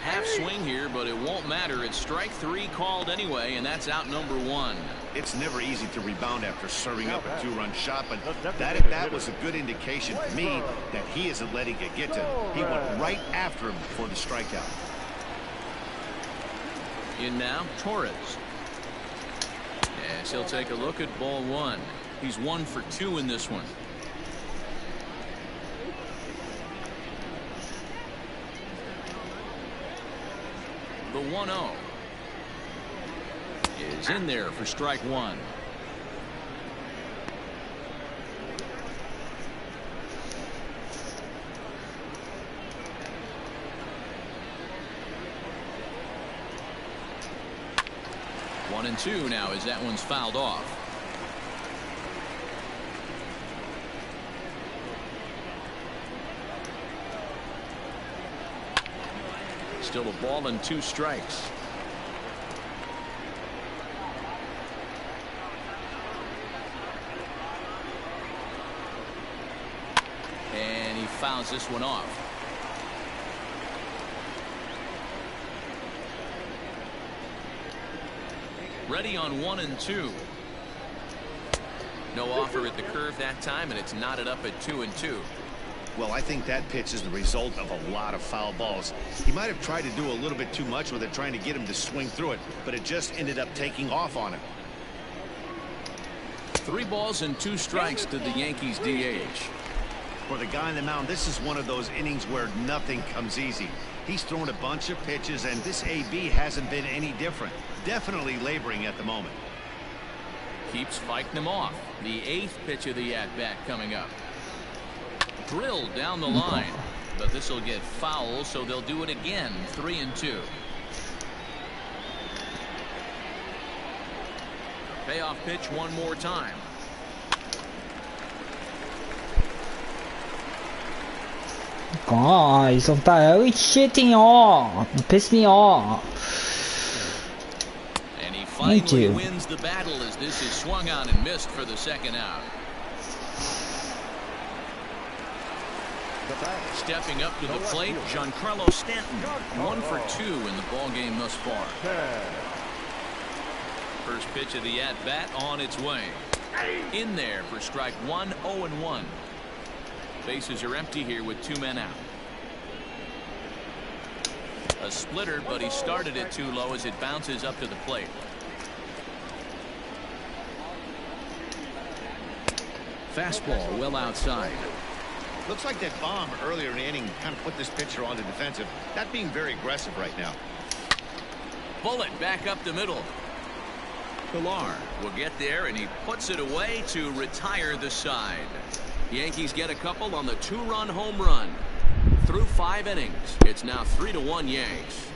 Half swing here, but it won't matter. It's strike 3 called anyway, and that's out number 1. It's never easy to rebound after serving up a 2-run shot, but that at bat was a good indication to me that he isn't letting it get to him. He went right after him for the strikeout. In now, Torres. Yes, he'll take a look at ball 1. He's 1 for 2 in this one. The 1-0 is in there for strike 1. One and 2 now as that one's fouled off. Still a ball and 2 strikes. And he fouls this one off. Ready on 1 and 2. No offer at the curve that time, and it's knotted up at 2 and 2. Well, I think that pitch is the result of a lot of foul balls. He might have tried to do a little bit too much with it, trying to get him to swing through it, but it just ended up taking off on him. 3 balls and 2 strikes to the Yankees DH. For the guy on the mound, this is one of those innings where nothing comes easy. He's thrown a bunch of pitches, and this AB hasn't been any different. Definitely laboring at the moment. Keeps fighting him off. The 8th pitch of the at-bat coming up. Drilled down the line, but this will get foul, so they'll do it again. 3 and 2. Payoff pitch one more time. God, he's entirely shitting off. Piss me off. And he finally wins the battle as this is swung on and missed for the 2nd out. Stepping up to the plate, Giancarlo Stanton. 1 for 2 in the ball game thus far. First pitch of the at-bat on its way. In there for strike 1, 0-1. Bases are empty here with 2 men out. A splitter, but he started it too low as it bounces up to the plate. Fastball well outside. Looks like that bomb earlier in the inning kind of put this pitcher on the defensive. Not being very aggressive right now. Bullet back up the middle. Pilar will get there, and he puts it away to retire the side. Yankees get a couple on the 2-run home run. Through 5 innings, it's now 3-1 Yanks.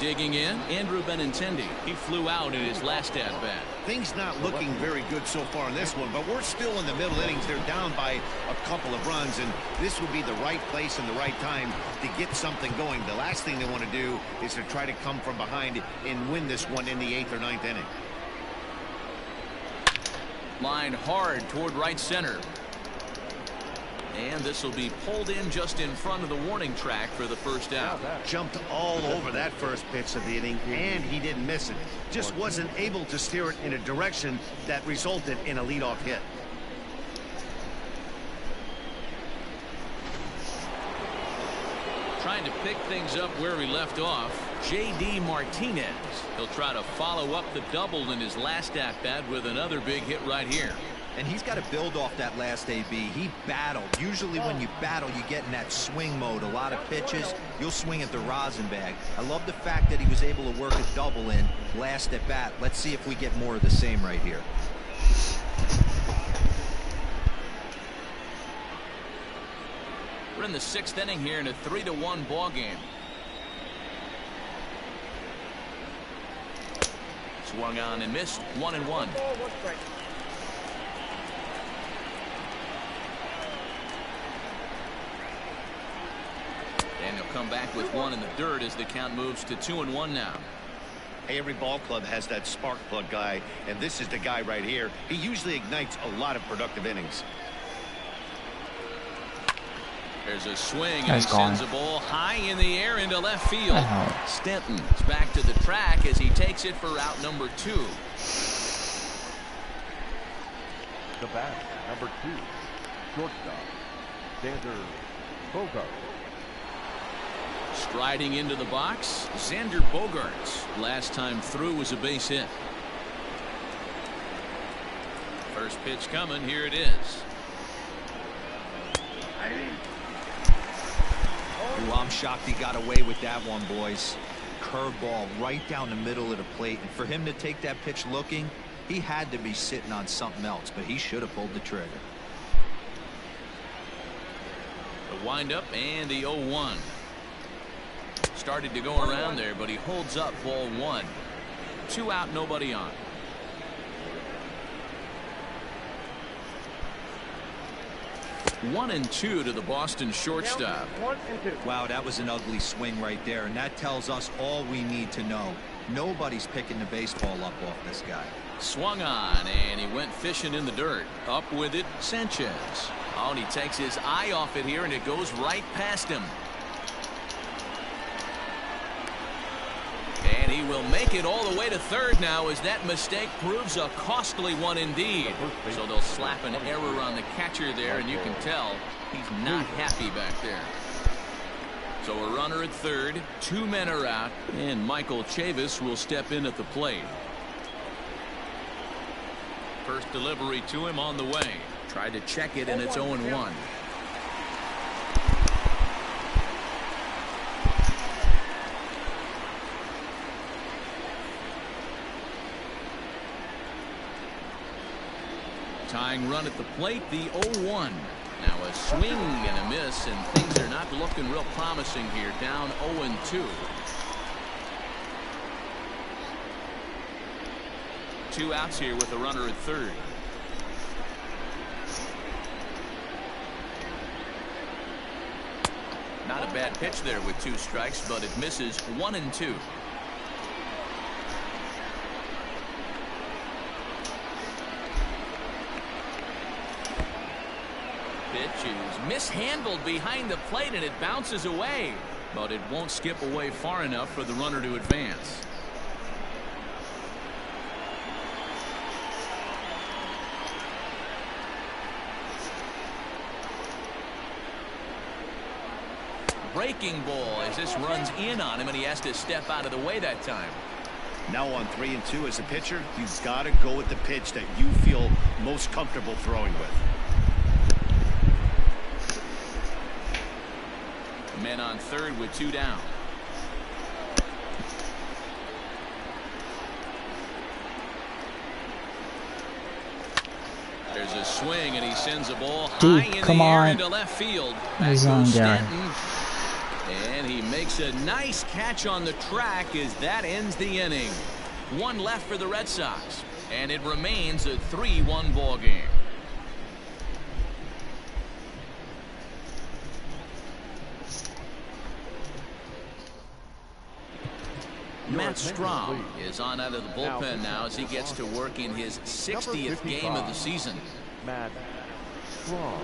Digging in, Andrew Benintendi. He flew out in his last at-bat. Things not looking very good so far in this one, but we're still in the middle innings. They're down by a couple of runs, and this would be the right place and the right time to get something going. The last thing they want to do is to try to come from behind and win this one in the 8th or 9th inning. Line hard toward right center. And this will be pulled in just in front of the warning track for the first out. Jumped all over that first pitch of the inning, and he didn't miss it. Just wasn't able to steer it in a direction that resulted in a leadoff hit. Trying to pick things up where he left off, J.D. Martinez. He'll try to follow up the double in his last at-bat with another big hit right here. And he's got to build off that last AB. He battled. Usually when you battle, you get in that swing mode. A lot of pitches, you'll swing at the rosin bag. I love the fact that he was able to work a double in last at bat. Let's see if we get more of the same right here. We're in the 6th inning here in a 3-1 ball game. Swung on and missed. 1-1. And he'll come back with 1 in the dirt as the count moves to 2-1 now. Hey, every ball club has that spark plug guy, and this is the guy right here. He usually ignites a lot of productive innings. There's a swing, and he sends a ball high in the air into left field. Stanton is back to the track as he takes it for out number 2. The bat, number 2, shortstop, Xander Bogaerts. Striding into the box, Xander Bogaerts. Last time through was a base hit. First pitch coming. Here it is. Ooh, I'm shocked he got away with that one, boys. Curveball right down the middle of the plate, and for him to take that pitch looking, he had to be sitting on something else, but he should have pulled the trigger. The windup and the 0-1. Started to go around there, but he holds up ball 1. 2 out, nobody on. 1-2 to the Boston shortstop. 1-2. Wow, that was an ugly swing right there, and that tells us all we need to know. Nobody's picking the baseball up off this guy. Swung on, and he went fishing in the dirt. Up with it, Sanchez. Oh, and he takes his eye off it here, and it goes right past him. And he will make it all the way to third now, as that mistake proves a costly one indeed. So they'll slap an error on the catcher there, and you can tell he's not happy back there. So a runner at third, 2 men are out, and Michael Chavis will step in at the plate. First delivery to him on the way. Tried to check it, and it's 0-1. Tying run at the plate, the 0-1. Now a swing and a miss, and things are not looking real promising here. Down 0-2. 2 outs here with a runner at third. Not a bad pitch there with 2 strikes, but it misses. 1-2. Pitch is mishandled behind the plate, and it bounces away, but it won't skip away far enough for the runner to advance. Breaking ball as this runs in on him, and he has to step out of the way that time. Now on 3-2 as a pitcher, you've got to go with the pitch that you feel most comfortable throwing with. Men on third with 2 down. There's a swing, and he sends a ball high in the air into left field. Back goes Stanton. And he makes a nice catch on the track as that ends the inning. 1 left for the Red Sox, and it remains a 3-1 ball game. Matt Strahm is on out of the bullpen now as he gets to work in his 60th game of the season. Matt Strahm.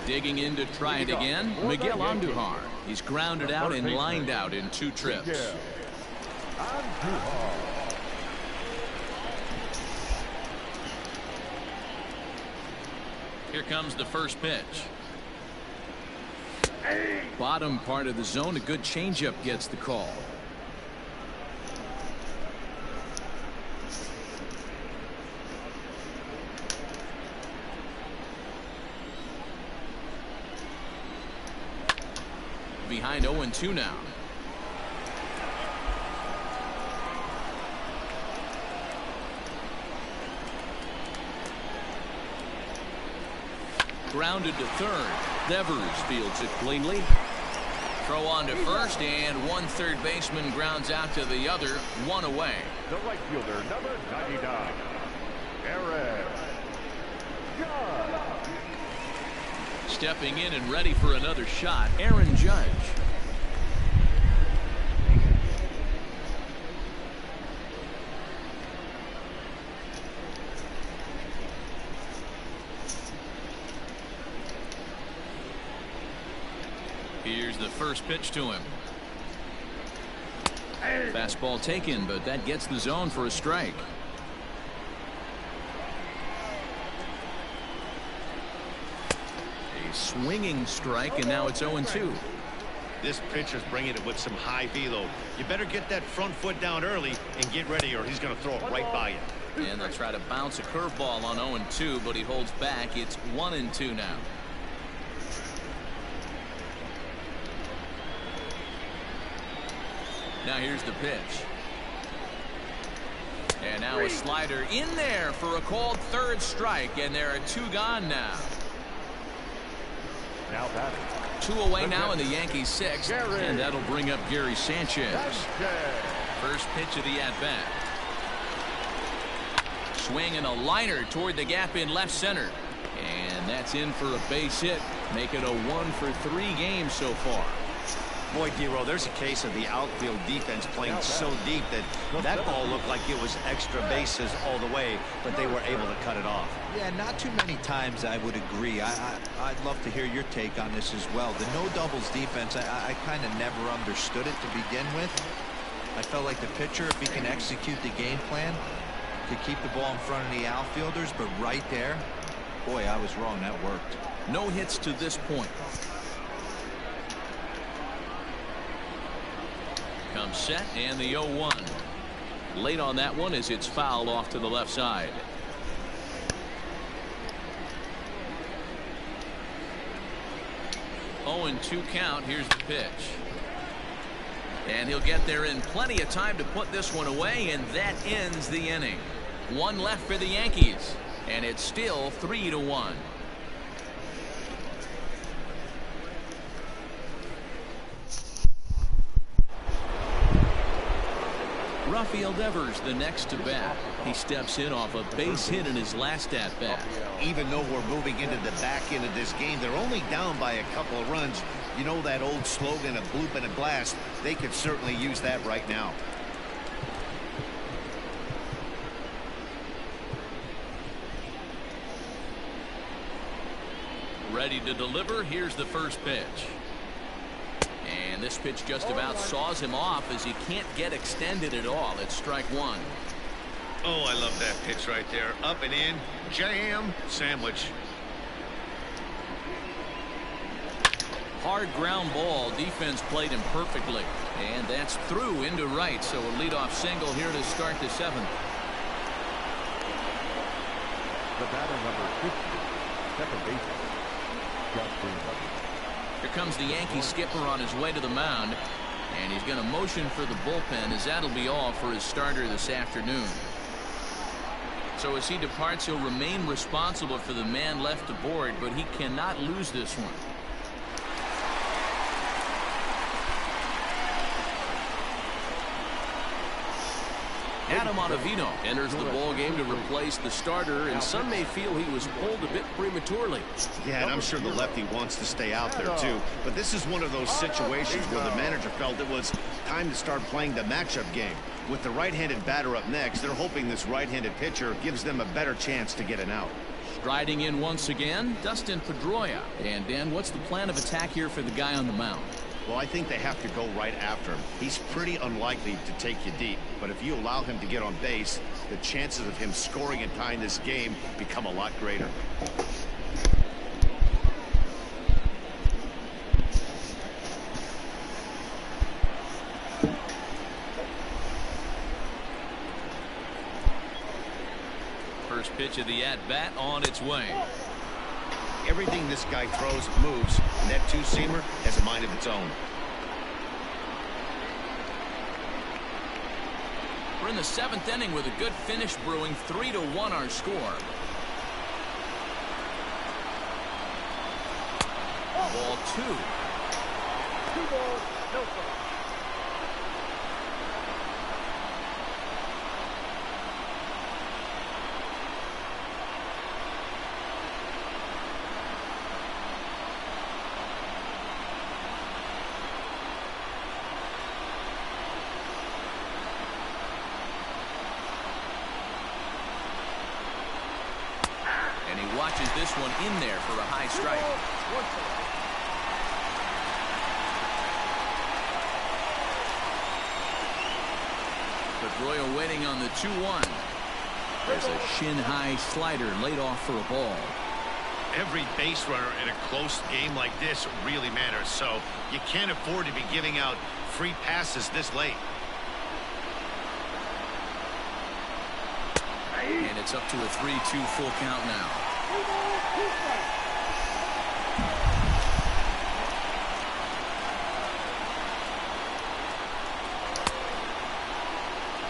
Digging in to try it again, Miguel Andujar. He's grounded out and lined out in 2 trips. Here comes the first pitch. Bottom part of the zone, a good changeup gets the call. Behind 0-2 now. Grounded to third. Devers fields it cleanly. Throw on to first, and 1 third baseman grounds out to the other. 1 away. The right fielder, number 99, Aaron Judge. Stepping in and ready for another shot, Aaron Judge. Here's the first pitch to him. Fastball taken, but that gets the zone for a strike. A swinging strike, and now it's 0-2. This pitcher's bringing it with some high velo. You better get that front foot down early and get ready, or he's going to throw it right by you. And they'll try to bounce a curveball on 0-2, but he holds back. It's 1-2 now. Now here's the pitch. And now a slider in there for a called 3rd strike, and there are 2 gone now. Now batting. 2 away now in the Yankees 6th, and that'll bring up Gary Sanchez. First pitch of the at-bat. Swing and a liner toward the gap in left center. And that's in for a base hit. Make it a 1-for-3 game so far. Boy, D-Row, there's a case of the outfield defense playing so deep that ball looked like it was extra bases all the way, but they were able to cut it off. Yeah, not too many times I would agree. I'd love to hear your take on this as well. The no doubles defense, I kind of never understood it to begin with. I felt like the pitcher, if he can execute the game plan, could keep the ball in front of the outfielders, but right there, boy, I was wrong. That worked. No hits to this point. Comes set and the 0-1. Late on that one as it's fouled off to the left side. Oh, and 2 count. Here's the pitch. And he'll get there in plenty of time to put this one away, and that ends the inning. 1 left for the Yankees, and it's still 3-1. Rafael Devers the next to bat. He steps in off a base hit in his last at bat. Even though we're moving into the back end of this game, they're only down by a couple of runs. You know that old slogan, a bloop and a blast? They could certainly use that right now. Ready to deliver. Here's the first pitch. And this pitch just about saws him off as he can't get extended at all. It's strike 1. Oh, I love that pitch right there. Up and in. Jam. Sandwich. Hard ground ball. Defense played him perfectly. And that's through into right. So a leadoff single here to start the 7th. The batter number 50, second baseman, Justin. Here comes the Yankee skipper on his way to the mound. And he's going to motion for the bullpen as that'll be all for his starter this afternoon. So as he departs, he'll remain responsible for the man left aboard, but he cannot lose this one. Adam Ottavino enters the ball game to replace the starter, and some may feel he was pulled a bit prematurely. Yeah, and I'm sure the lefty wants to stay out there too, but this is one of those situations where the manager felt it was time to start playing the matchup game. With the right-handed batter up next, they're hoping this right-handed pitcher gives them a better chance to get an out. Striding in once again, Dustin Pedroia. And Dan, what's the plan of attack here for the guy on the mound? Well, I think they have to go right after him. He's pretty unlikely to take you deep, but if you allow him to get on base, the chances of him scoring and tying this game become a lot greater. First pitch of the at-bat on its way. Everything this guy throws moves, and that two-seamer has a mind of its own. We're in the 7th inning with a good finish brewing. 3-1 our score. Ball 2. 2 balls, no strikes. Watches this one in there for a high strike. Pedroia waiting on the 2-1. There's a shin-high slider laid off for a ball. Every base runner in a close game like this really matters, so you can't afford to be giving out free passes this late. And it's up to a 3-2 full count now.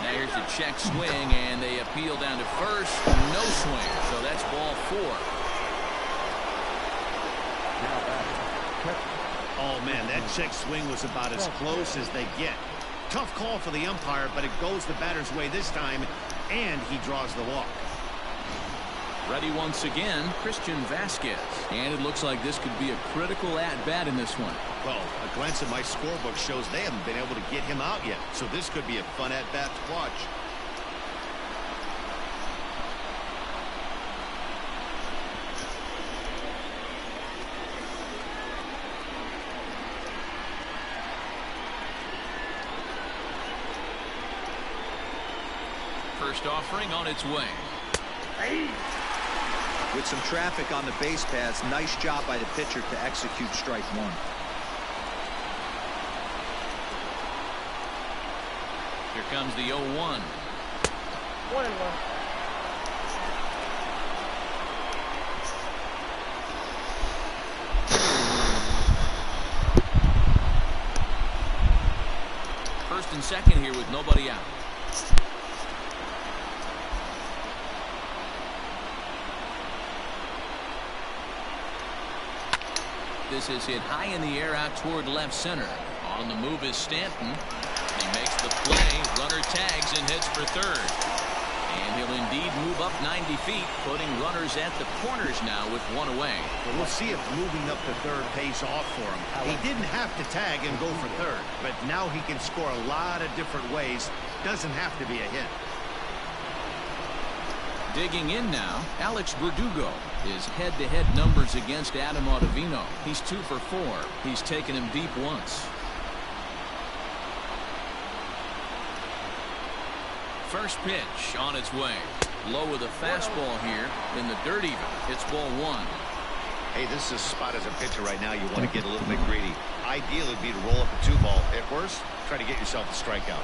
Now here's a check swing, and they appeal down to first. No swing, so that's ball 4. Oh man, that check swing was about as close as they get. Tough call for the umpire, but it goes the batter's way this time, and he draws the walk. Ready once again, Christian Vasquez. And it looks like this could be a critical at-bat in this one. Well, a glance at my scorebook shows they haven't been able to get him out yet, so this could be a fun at-bat to watch. First offering on its way. With some traffic on the base paths, nice job by the pitcher to execute strike one. Here comes the 0-1. 1-1. First and second here with nobody out. This is hit high in the air out toward left center. On the move is Stanton. He makes the play. Runner tags and hits for third. And he'll indeed move up 90 feet, putting runners at the corners now with one away. Well, we'll see if moving up to third pays off for him. He didn't have to tag and go for third, but now he can score a lot of different ways. Doesn't have to be a hit. Digging in now, Alex Verdugo. His head-to-head numbers against Adam Ottavino. He's 2 for 4. He's taken him deep once. First pitch on its way. Low with a fastball here in the dirt even. It's ball 1. Hey, this is a spot as a pitcher right now you want to get a little bit greedy. Ideal would be to roll up a 2-ball. At worst, try to get yourself a strikeout.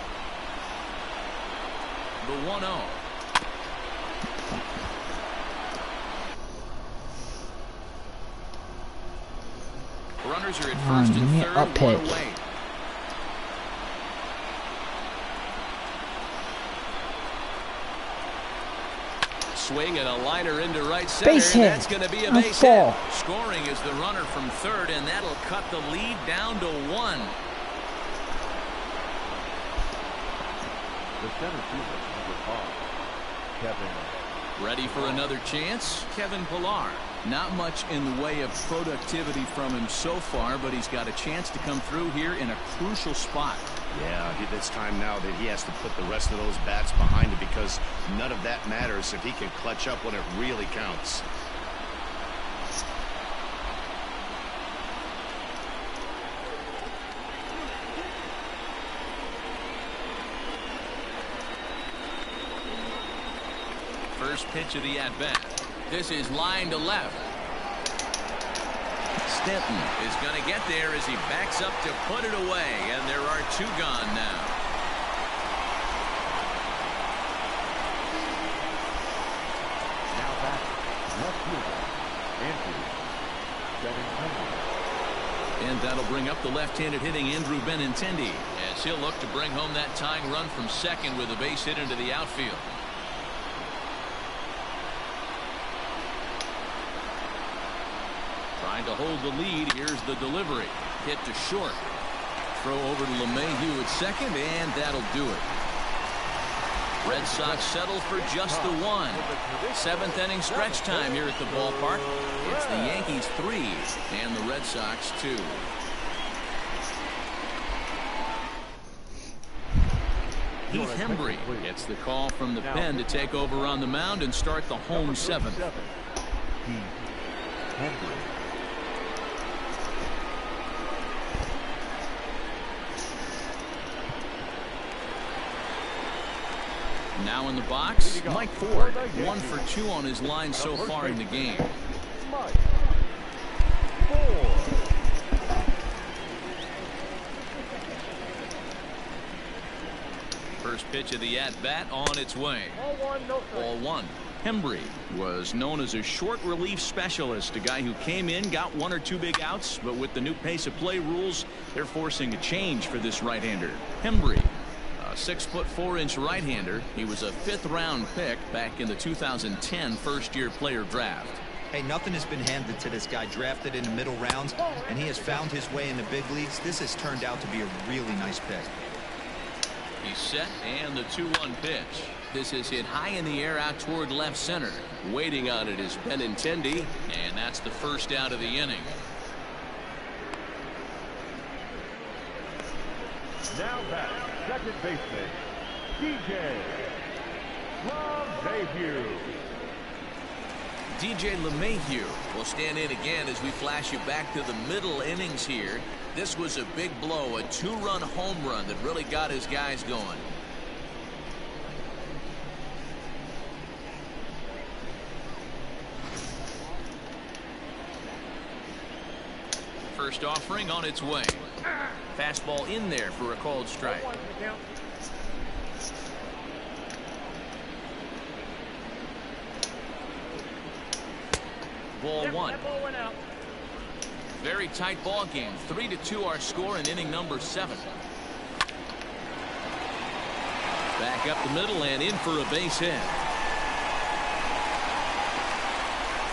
The 1-0. Runners are at first and third, one away. Swing and a liner into right center. Base hit. That's going to be a base hit. Scoring is the runner from third, and that'll cut the lead down to 1. The center fielder, number 5, Kevin. Ready for another chance? Kevin Pillar. Not much in the way of productivity from him so far, but he's got a chance to come through here in a crucial spot. Yeah, it's time now that he has to put the rest of those bats behind him, because none of that matters if he can clutch up when it really counts. First pitch of the at-bat. This is line to left. Stanton is going to get there as he backs up to put it away, and there are 2 gone now. Now back, left fielder, Andrew Benintendi. And that'll bring up the left-handed hitting Andrew Benintendi, as he'll look to bring home that tying run from second with a base hit into the outfield. Trying to hold the lead. Here's the delivery. Hit to short. Throw over to LeMahieu at second, and that'll do it. Red Sox settle for just the 1. 7th inning stretch time here at the ballpark. It's the Yankees 3 and the Red Sox 2. Heath Hembree gets the call from the pen to take over on the mound and start the home 7th. Heath Hembree. Now in the box, Mike Ford. 1 for 2 on his line so far in the game. Mike Ford. First pitch of the at-bat on its way. Ball 1. Hembree was known as a short relief specialist, a guy who came in, got 1 or 2 big outs, but with the new pace of play rules, they're forcing a change for this right-hander. Hembree, a 6'4" right-hander. He was a 5th-round pick back in the 2010 first-year player draft. Hey, nothing has been handed to this guy. Drafted in the middle rounds, and he has found his way in the big leagues. This has turned out to be a really nice pick. He's set, and the 2-1 pitch. This is hit high in the air out toward left center. Waiting on it is Benintendi. And that's the first out of the inning. Now back, second baseman, DJ LeMahieu. DJ LeMahieu will stand in again as we flash you back to the middle innings here. This was a big blow, a 2-run home run that really got his guys going. First offering on its way. Fastball in there for a called strike. Ball one. Very tight ball game. 3-2 our score in inning number 7. Back up the middle and in for a base hit.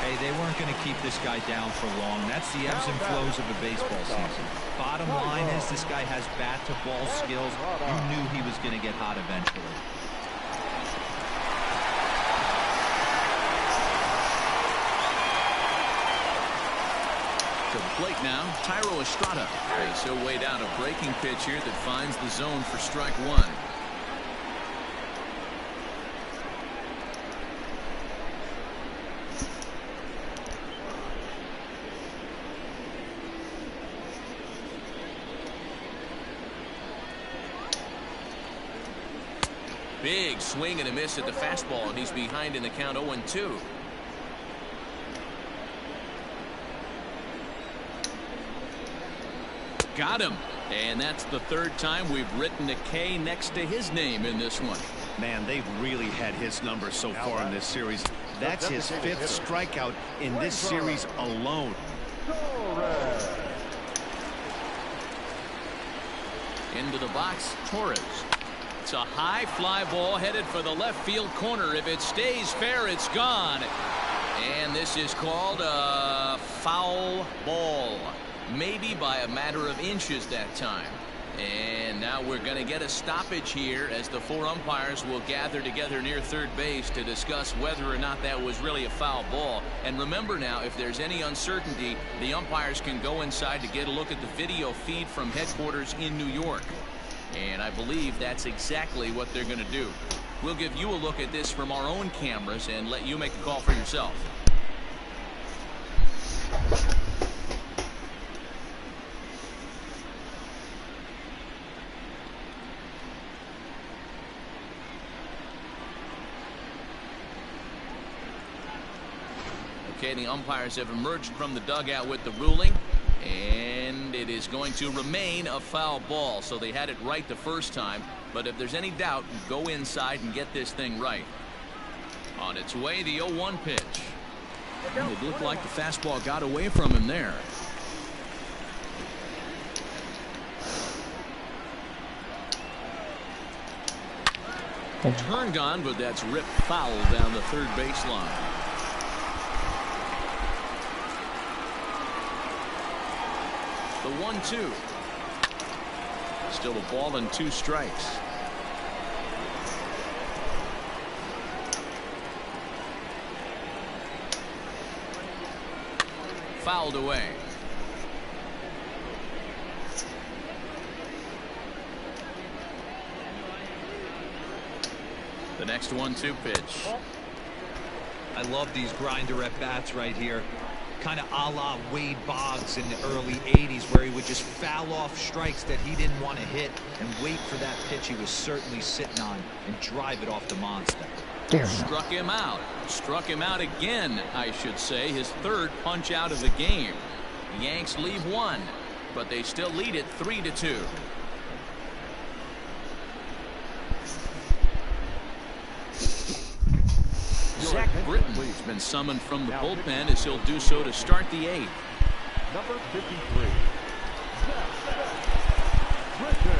Hey, they weren't going to keep this guy down for long. That's the ebbs and flows of a baseball season. Bottom line is this guy has bat-to-ball skills. You knew he was going to get hot eventually. To the plate now, Tyro Estrada. He'll weigh down a breaking pitch here that finds the zone for strike 1. Big swing and a miss at the fastball, and he's behind in the count 0-2. Got him. And that's the 3rd time we've written a K next to his name in this one. Man, they've really had his number so far in this series. That's his 5th strikeout in this series alone. Into the box, Torres. It's a high fly ball headed for the left field corner. If it stays fair, it's gone. And this is called a foul ball. Maybe by a matter of inches that time. And now we're going to get a stoppage here as the 4 umpires will gather together near third base to discuss whether or not that was really a foul ball. And remember now, if there's any uncertainty, the umpires can go inside to get a look at the video feed from headquarters in New York. And I believe that's exactly what they're going to do. We'll give you a look at this from our own cameras and let you make the call for yourself. Okay, the umpires have emerged from the dugout with the ruling, and it is going to remain a foul ball. So they had it right the first time, but if there's any doubt, go inside and get this thing right. On its way, the 0-1 pitch. It looked like the fastball got away from him there. Turned on, but that's ripped foul down the third baseline. The 1-2. Still a ball and 2 strikes. Fouled away. The next 1-2 pitch. I love these grinder at bats right here. Kind of a la Wade Boggs in the early 80s, where he would just foul off strikes that he didn't want to hit and wait for that pitch he was certainly sitting on and drive it off the monster. Struck him out. Struck him out again, I should say. His 3rd punch out of the game. The Yanks leave 1, but they still lead it 3-2. Zach Britton has been summoned from the bullpen as he'll do so to start the 8th. Number 53. Britton.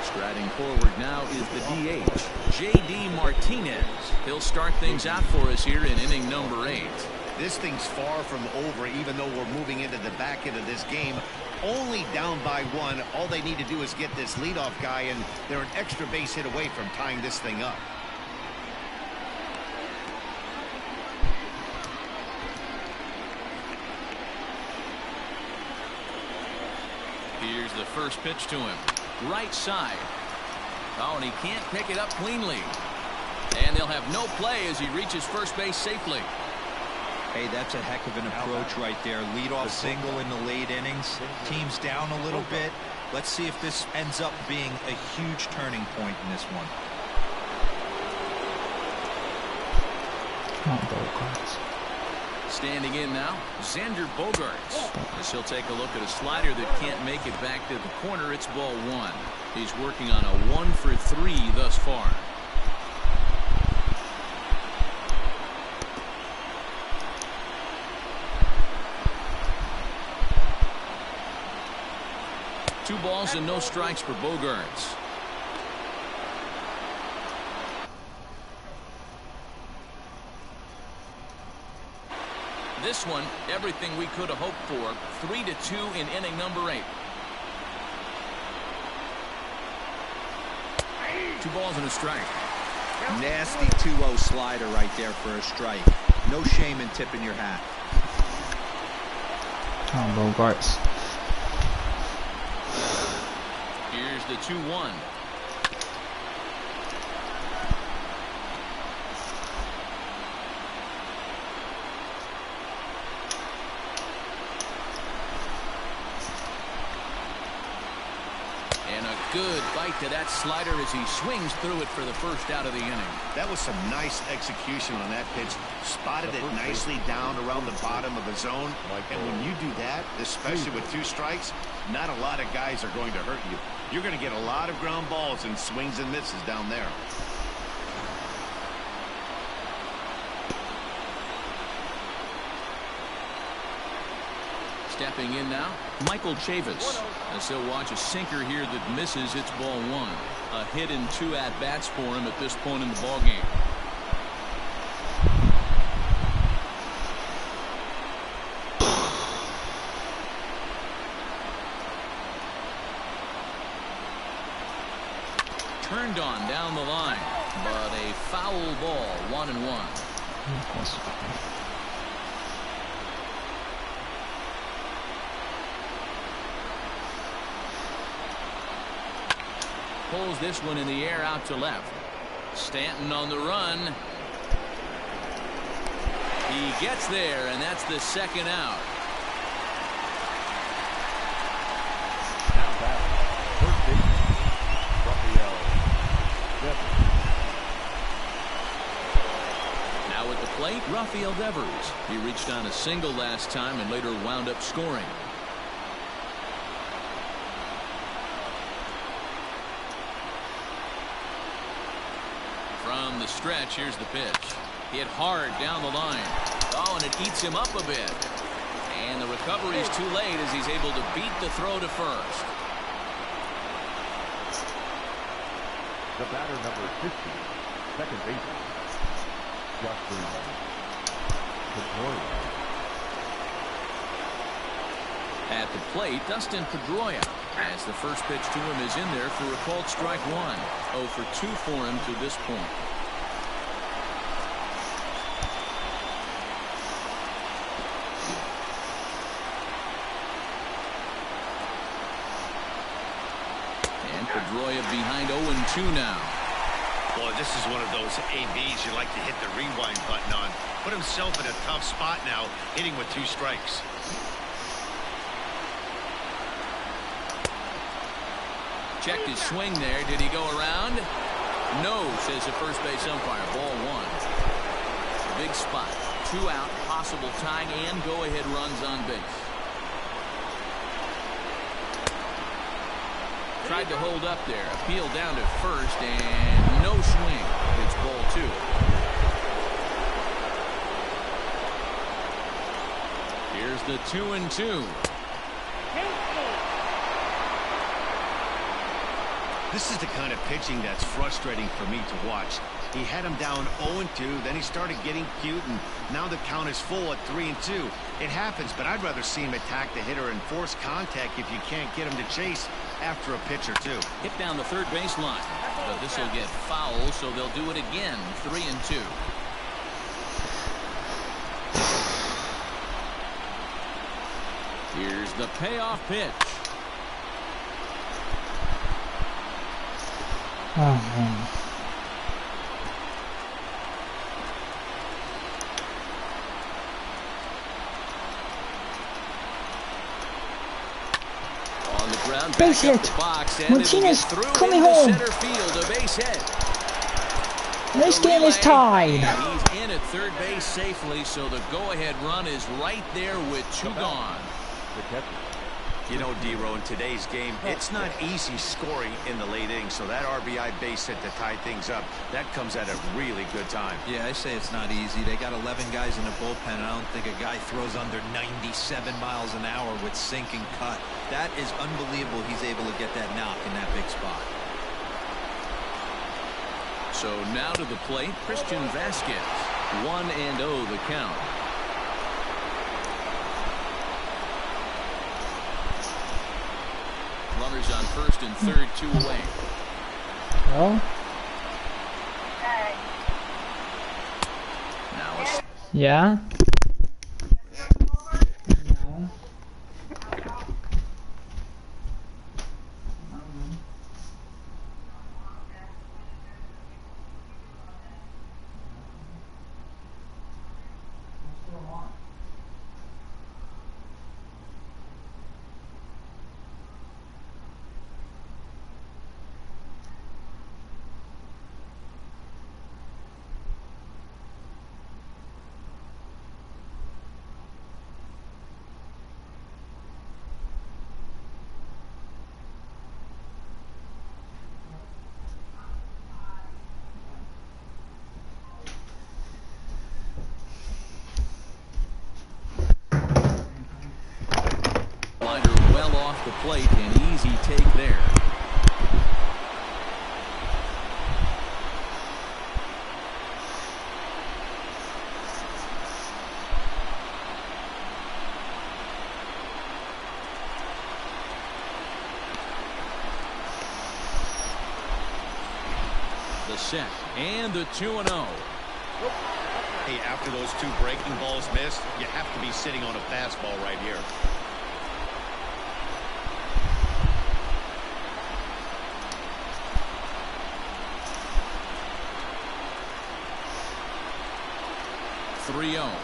Striding forward now is the DH, J.D. Martinez. He'll start things out for us here in inning number 8. This thing's far from over, even though we're moving into the back end of this game. only down by 1. All they need to do is get this leadoff guy, and they're an extra base hit away from tying this thing up. Here's the first pitch to him. Right side. Oh, and he can't pick it up cleanly. And they'll have no play as he reaches first base safely. Hey, that's a heck of an approach right there. Leadoff single in the late innings. Team's down a little bit. Let's see if this ends up being a huge turning point in this one. Standing in now, Xander Bogaerts. As he'll take a look at a slider that can't make it back to the corner. It's ball 1. He's working on a 1-for-3 thus far. Two balls and no strikes for Bogaerts. This one, everything we could have hoped for. 3-2 in inning number 8. 2 balls and a strike. Nasty 2-0 slider right there for a strike. No shame in tipping your hat. Oh, Bogaerts. Here's the 2-1. And a good bite to that slider as he swings through it for the first out of the inning. That was some nice execution on that pitch. Spotted it nicely down around the bottom of the zone. And when you do that, especially with 2 strikes, not a lot of guys are going to hurt you. You're going to get a lot of ground balls and swings and misses down there. Stepping in now, Michael Chavis. As he'll watch a sinker here that misses. It's ball 1. A hit and 2 at-bats for him at this point in the ballgame. Turned on down the line, but a foul ball. 1-1. Pulls this one in the air out to left. Stanton on the run. He gets there, and that's the second out. Now back, first base, Raphael Devers. Now at the plate, Rafael Devers. He reached on a single last time and later wound up scoring. From the stretch, here's the pitch. Hit hard down the line. Oh, and it eats him up a bit. And the recovery is too late as he's able to beat the throw to first. The batter number 50, second baseman, Justin Pedroia. At the plate, Dustin Pedroia, as the first pitch to him is in there for a called strike 1. 0 for 2 for him to this point. And Pedroia behind 0-2 now. Boy, this is one of those ABs you like to hit the rewind button on. Put himself in a tough spot now, hitting with 2 strikes. Checked his swing there. Did he go around? No, says the first base umpire. Ball 1. Big spot. 2 out, possible tying and go-ahead runs on base. Tried to hold up there. Appeal down to first and no swing. It's ball 2. Here's the 2-2. This is the kind of pitching that's frustrating for me to watch. He had him down 0-2, then he started getting cute, and now the count is full at 3-2. It happens, but I'd rather see him attack the hitter and force contact if you can't get him to chase after a pitch or two. Hit down the third base line, but this will get foul, so they'll do it again. 3-2. Here's the payoff pitch. Oh, man. On the ground, base back up hit. the box, and Martinez it'll get through coming into home. center field, a base hit. This The game is relay, tied. He's in at third base safely, so the go-ahead run is right there with 2 gone. You know, D-Row, in today's game, it's not easy scoring in the late innings, so that RBI base hit to tie things up, that comes at a really good time. Yeah, I say it's not easy. They got 11 guys in the bullpen, and I don't think a guy throws under 97 miles an hour with sink and cut. That is unbelievable he's able to get that knock in that big spot. So now to the plate, Christian Vasquez. 1-0 the count. Runners on first and third, 2 away. Well, Now it's yeah. well off the plate, an easy take there. The set and the 2-0. Hey, after those 2 breaking balls missed, you have to be sitting on a fastball right here.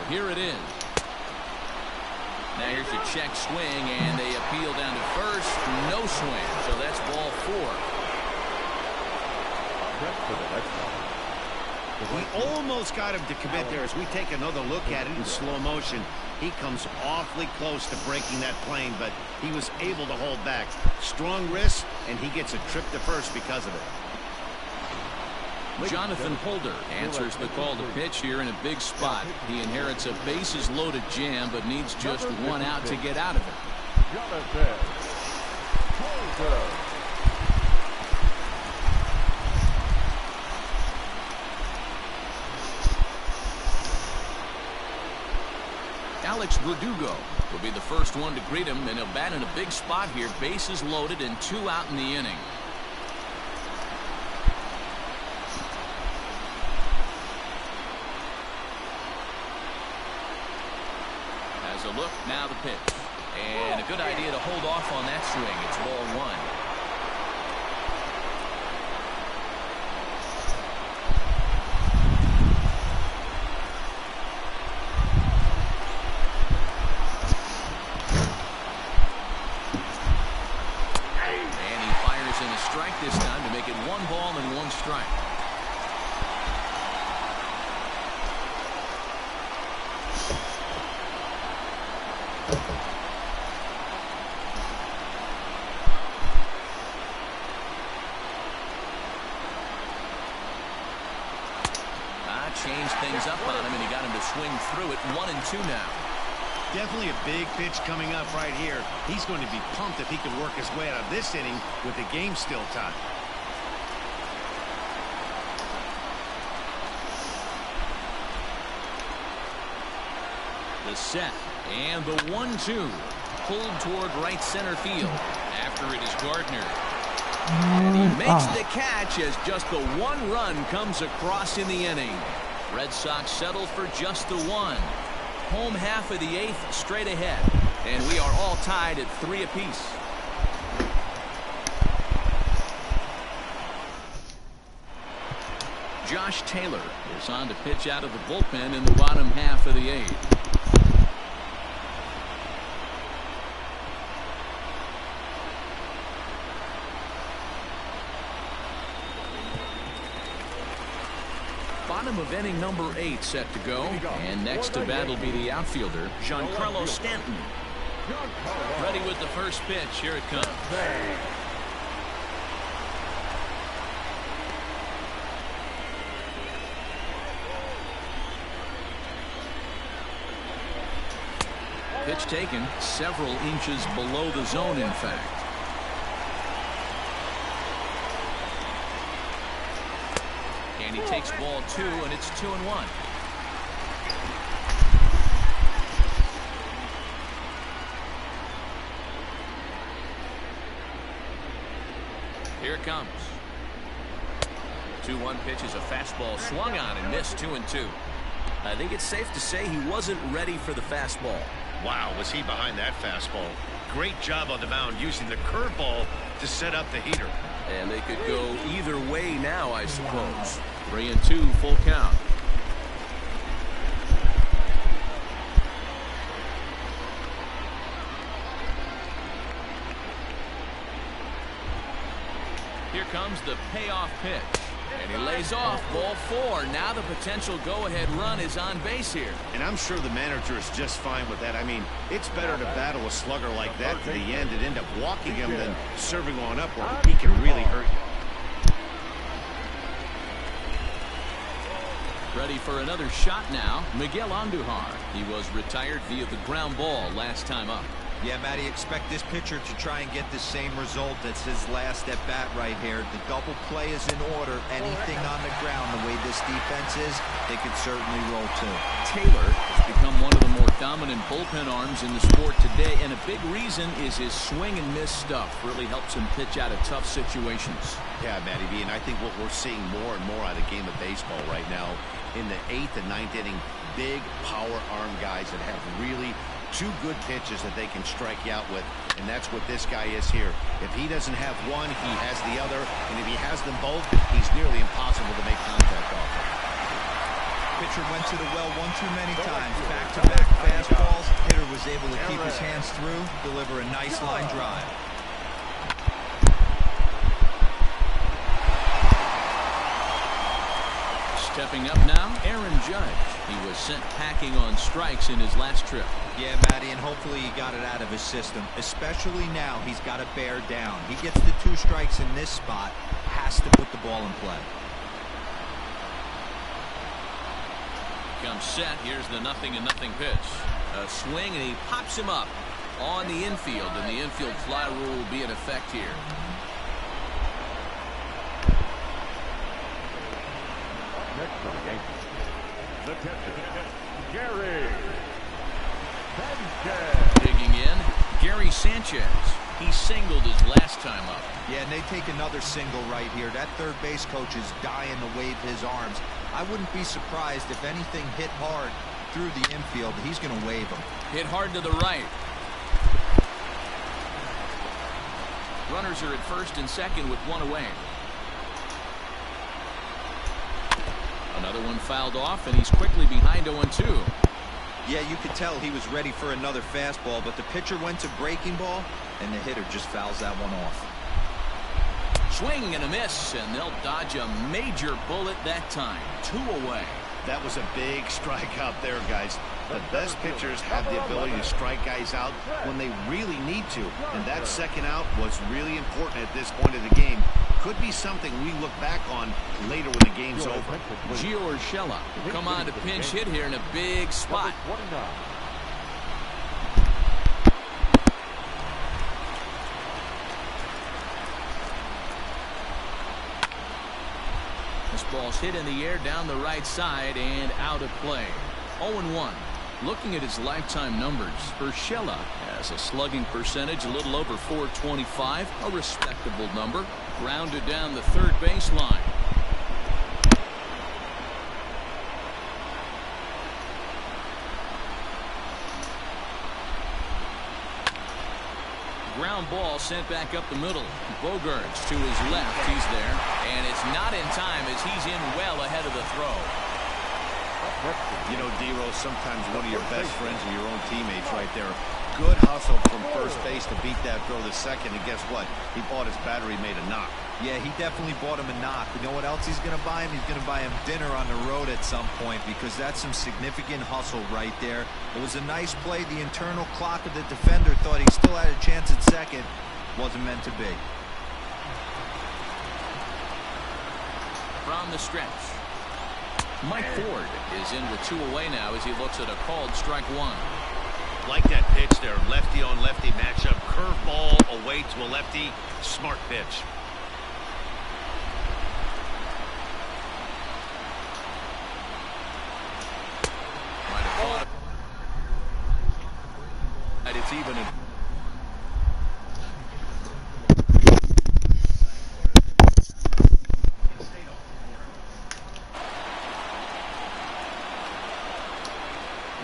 Here it is. Now here's a check swing, and they appeal down to first. No swing, so that's ball 4. We almost got him to commit there as we take another look at it in slow motion. He comes awfully close to breaking that plane, but he was able to hold back. Strong wrist, and he gets a trip to first because of it. Jonathan Holder answers the call to pitch here in a big spot. He inherits a bases loaded jam, but needs just 1 out to get out of it. Jonathan Holder. Alex Verdugo will be the first one to greet him, and he'll bat in a big spot here. Bases loaded and 2 out in the inning. As a look, now the pitch. And a good idea to hold off on that swing. It's ball 1. This time to make it 1 ball and 1 strike. Changed things up on him, and he got him to swing through it. 1-2 now. Definitely a big pitch coming up right here. He's going to be pumped if he can work his way out of this inning with the game still tied. The set and the 1-2 pulled toward right center field. After it is Gardner. And he makes the catch as just the 1 run comes across in the inning. Red Sox settle for just the 1. Home half of the 8th straight ahead. And we are all tied at 3 apiece. Josh Taylor is on to pitch out of the bullpen in the bottom half of the 8th. Bottom of inning number 8 set to go. And next to bat will be the outfielder, Giancarlo Stanton. Ready with the first pitch. Here it comes. Pitch taken several inches below the zone, in fact. And he takes ball 2, and it's 2-1. Here it comes. 2-1 pitch is a fastball swung on and missed. 2-2. I think it's safe to say he wasn't ready for the fastball. Wow, was he behind that fastball. Great job on the mound using the curveball to set up the heater. And they could go either way now, I suppose. 3-2, full count. Here comes the payoff pitch. And he lays off. Ball 4. Now the potential go-ahead run is on base here. And I'm sure the manager is just fine with that. I mean, it's better to battle a slugger like that to the end and end up walking him than serving on up where he can really hurt you. Ready for another shot now. Miguel Andujar. He was retired via the ground ball last time up. Yeah, Matty, expect this pitcher to try and get the same result. That's his last at bat right here. The double play is in order. Anything on the ground, the way this defense is, they could certainly roll too. Taylor has become one of the more dominant bullpen arms in the sport today, and a big reason is his swing and miss stuff. Really helps him pitch out of tough situations. Yeah, Matty B, and I think what we're seeing more and more out of the game of baseball right now in the 8th and 9th inning, big power arm guys that have really 2 good pitches that they can strike you out with, and that's what this guy is here. If he doesn't have one, he has the other, and if he has them both, he's nearly impossible to make contact off of. Pitcher went to the well one too many times. Back-to-back fastballs. Hitter was able to keep his hands through, deliver a nice line drive. Stepping up now, Aaron Judge. He was sent packing on strikes in his last trip. Yeah, Matty, and hopefully he got it out of his system. Especially now, he's got to bear down. He gets the 2 strikes in this spot, has to put the ball in play. Comes set. Here's the 0-0 pitch. A swing, and he pops him up on the infield, and the infield fly rule will be in effect here. Next for the Yankees, the catcher, Gary Sanchez. Digging in, Gary Sanchez. He singled his last time up. Yeah, and they take another single right here. That third base coach is dying to wave his arms. I wouldn't be surprised if anything hit hard through the infield. He's going to wave them. Hit hard to the right. Runners are at first and second with 1 away. Another one fouled off, and he's quickly behind 0-2. Yeah, you could tell he was ready for another fastball, but the pitcher went to breaking ball, and the hitter just fouls that one off. Swing and a miss, and they'll dodge a major bullet that time. 2 away. That was a big strike out there, guys. The best pitchers have the ability to strike guys out when they really need to, and that second out was really important at this point of the game. Could be something we look back on later when the game's over. Gio Urshela will come on to pinch hit here in a big spot. This ball's hit in the air down the right side and out of play. 0-1. Looking at his lifetime numbers, Urshela has a slugging percentage a little over .425, a respectable number. Grounded down the third baseline. Ground ball sent back up the middle. Bogarts to his left. He's there. And it's not in time as he's in well ahead of the throw. You know, D-Rose, sometimes one of your best friends are your own teammates right there. Good hustle from first base to beat that throw to second. And guess what? He bought his battery made a knock. Yeah, he definitely bought him a knock. You know what else he's going to buy him? He's going to buy him dinner on the road at some point, because that's some significant hustle right there. It was a nice play. The internal clock of the defender thought he still had a chance at second. Wasn't meant to be. From the stretch, Mike Ford is in with 2 away now as he looks at a called strike 1. Like that pitch there, lefty on lefty matchup. Curveball away to a lefty. Smart pitch. It's even.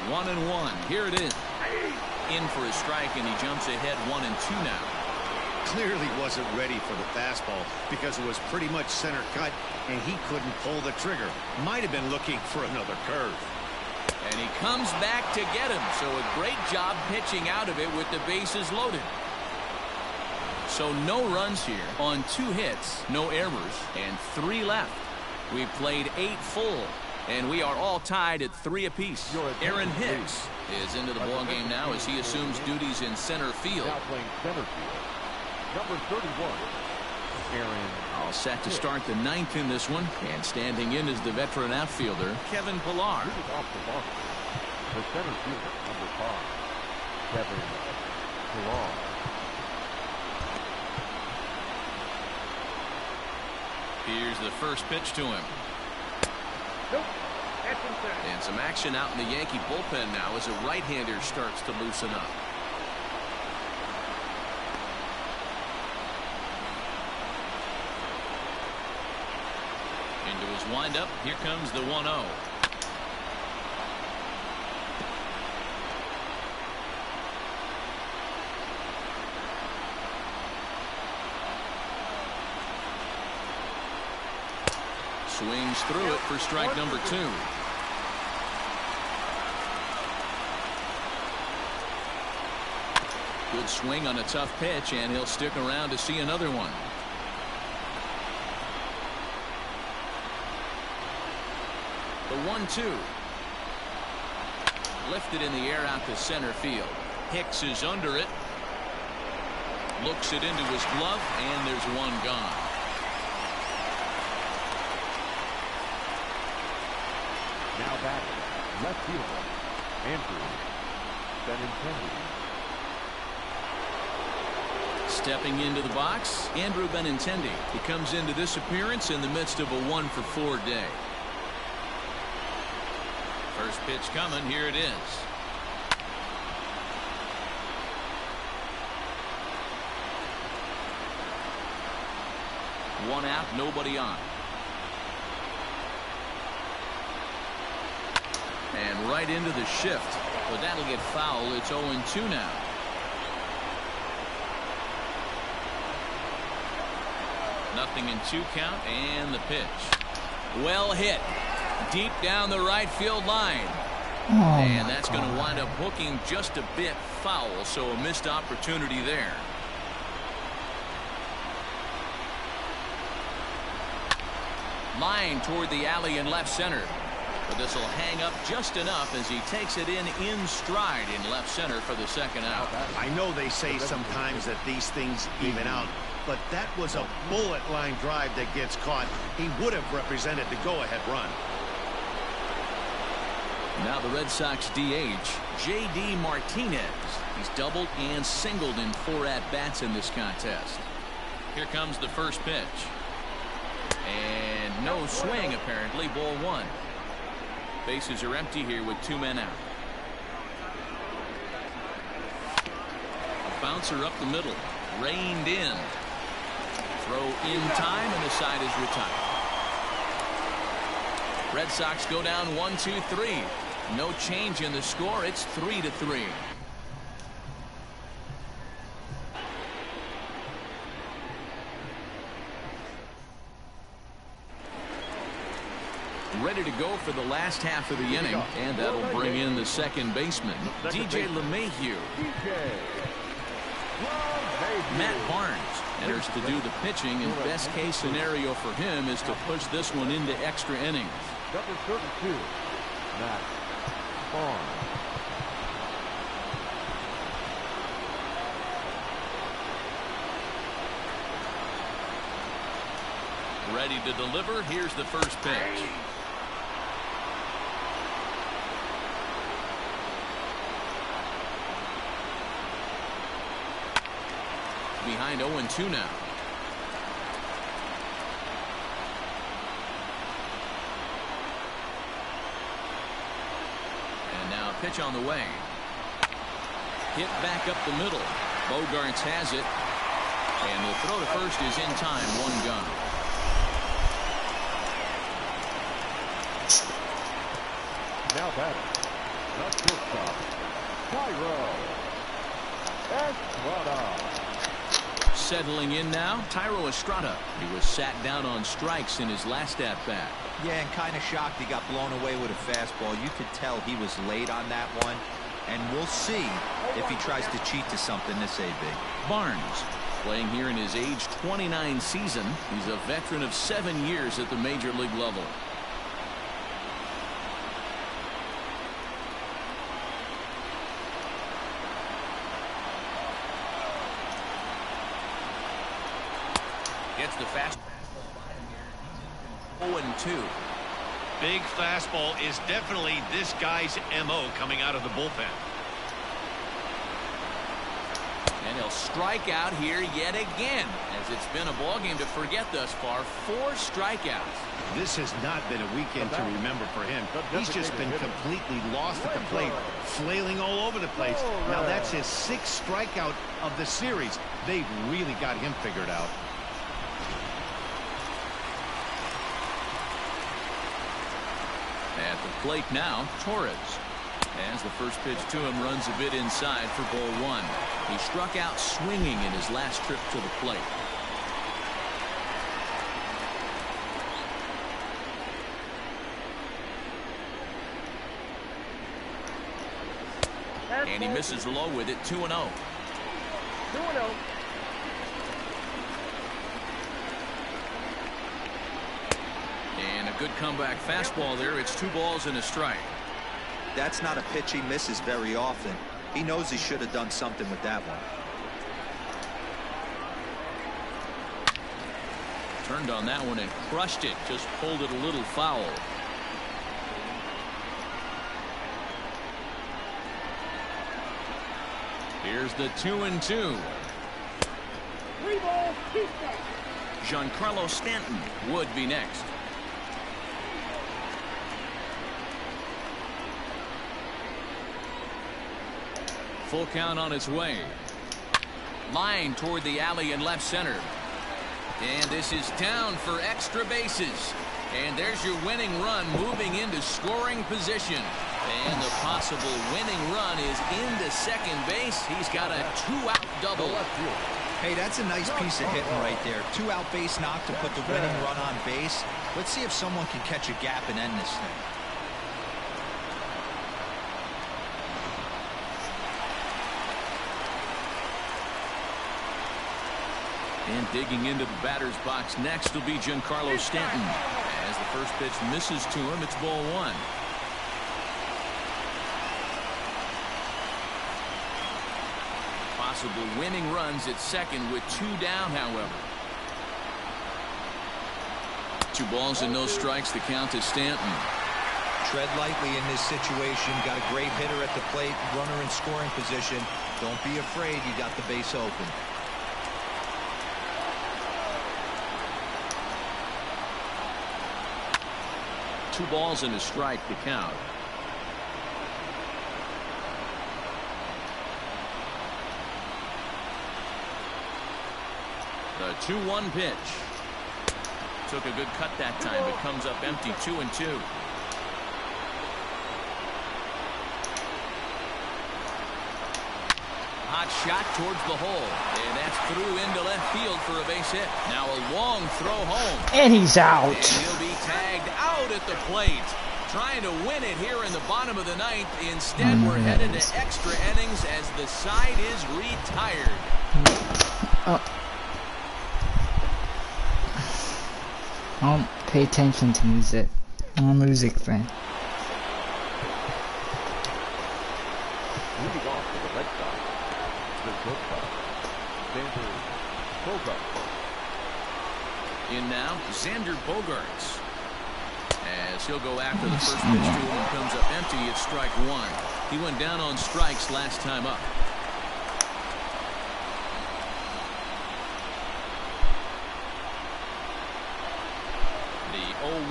One and one. Here it is. In for a strike, and he jumps ahead 1-2 now. Clearly wasn't ready for the fastball because it was pretty much center cut, and he couldn't pull the trigger. Might have been looking for another curve. And he comes back to get him. So a great job pitching out of it with the bases loaded. So no runs here on 2 hits, no errors, and 3 left. We've played 8 full, and we are all tied at 3 apiece. Aaron Hicks is into the ball game now as he assumes duties in center field. Now playing center field, number 31, Aaron. All set to start the 9th in this one, and standing in is the veteran outfielder Kevin Pillar. Leading off the box, the center fielder, number 5, Kevin Pillar. Here's the first pitch to him. Nope. That's inside. And some action out in the Yankee bullpen now as a right-hander starts to loosen up. Into his windup. Here comes the 1-0. Swings through it for strike number 2. Good swing on a tough pitch, and he'll stick around to see another one. The 1-2. Lifted in the air out to center field. Hicks is under it. Looks it into his glove, and there's one gone. Now batting, left fielder, Andrew Benintendi. Stepping into the box, Andrew Benintendi. He comes into this appearance in the midst of a 1-for-4 day. First pitch coming. Here it is. One out, nobody on. And right into the shift, but that'll get foul. It's 0-2 now. Nothing in 2 count, and the pitch. Well hit. Deep down the right field line. And that's going to wind up hooking just a bit foul, so a missed opportunity there. Line toward the alley in left center. But this will hang up just enough as he takes it in stride in left center for the second out. I know they say sometimes that these things even out, but that was a bullet line drive that gets caught. He would have represented the go-ahead run. Now the Red Sox DH, J.D. Martinez. He's doubled and singled in 4 at-bats in this contest. Here comes the first pitch. And no swing, apparently. Ball 1. Bases are empty here with 2 men out. bouncer up the middle. Reined in. Throw in time, and the side is retired. Red Sox go down 1-2-3. No change in the score. It's 3-3. Ready to go for the last half of the inning, and that'll bring in the second baseman, DJ LeMahieu. Matt Barnes enters to do the pitching, and best case scenario for him is to push this one into extra innings. Number 32, Matt Barnes. Ready to deliver. Here's the first pitch. Behind 0-2 now. And now a pitch on the way. Hit back up the middle. Bogarts has it. And the throw to first is in time. One gone. Now batting. Not shortstop. Tyro Estrada. Settling in now, Tyro Estrada. He was sat down on strikes in his last at-bat. Yeah, and kind of shocked he got blown away with a fastball. You could tell he was late on that one. And we'll see if he tries to cheat to something this AB. Barnes, playing here in his age 29 season. He's a veteran of 7 years at the major league level. Gets the fast. 0-2. Big fastball is definitely this guy's MO coming out of the bullpen. And he'll strike out here yet again, as it's been a ball game to forget thus far. 4 strikeouts. This has not been a weekend to remember for him. He's just been completely lost at the plate, flailing all over the place. Now that's his 6th strikeout of the series. They've really got him figured out. At the plate now, Torres. As the first pitch to him runs a bit inside for ball 1. He struck out swinging in his last trip to the plate. And he misses low with it. 2-0. 2-0. And a good comeback fastball there. It's 2 balls and a strike. That's not a pitch he misses very often. He knows he should have done something with that one. Turned on that one and crushed it. Just pulled it a little foul. Here's the 2-2. 3 balls, 2 strikes. Giancarlo Stanton would be next. Full count on its way. Line toward the alley in left center. And this is down for extra bases. And there's your winning run moving into scoring position. And the possible winning run is into second base. He's got a 2-out double. Hey, that's a nice piece of hitting right there. 2-out base knock to put the winning run on base. Let's see if someone can catch a gap and end this thing. And digging into the batter's box next will be Giancarlo Stanton. As the first pitch misses to him, it's ball 1. Possible winning runs at second with 2 down, however. 2 balls and no strikes. The count to Stanton. Tread lightly in this situation. Got a great hitter at the plate. Runner in scoring position. Don't be afraid. You got the base open. Two balls and a strike to count. The 2-1 pitch. Took a good cut that time, but comes up empty. 2-2. Hot shot towards the hole, and that's through into left field for a base hit. Now a long throw home. And he's out. And he'll be tagged out at the plate. Trying to win it here in the bottom of the ninth. Instead, we're headed to extra innings as the side is retired. I don't pay attention to music. I'm a music fan. Moving on to the Red Sox, the shortstop, Xander Bogaerts. In now, Xander Bogaerts. As he'll go after the first pitch to him and comes up empty, it's strike one. He went down on strikes last time up. The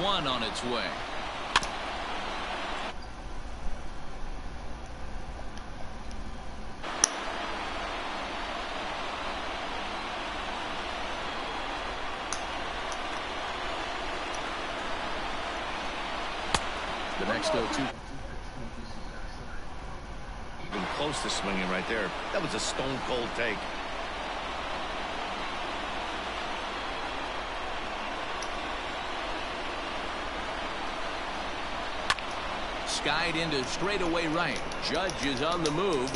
0-1 on its way. The next 0-2. Even close to swinging right there. That was a stone cold take. Skied into straightaway right. Judge is on the move.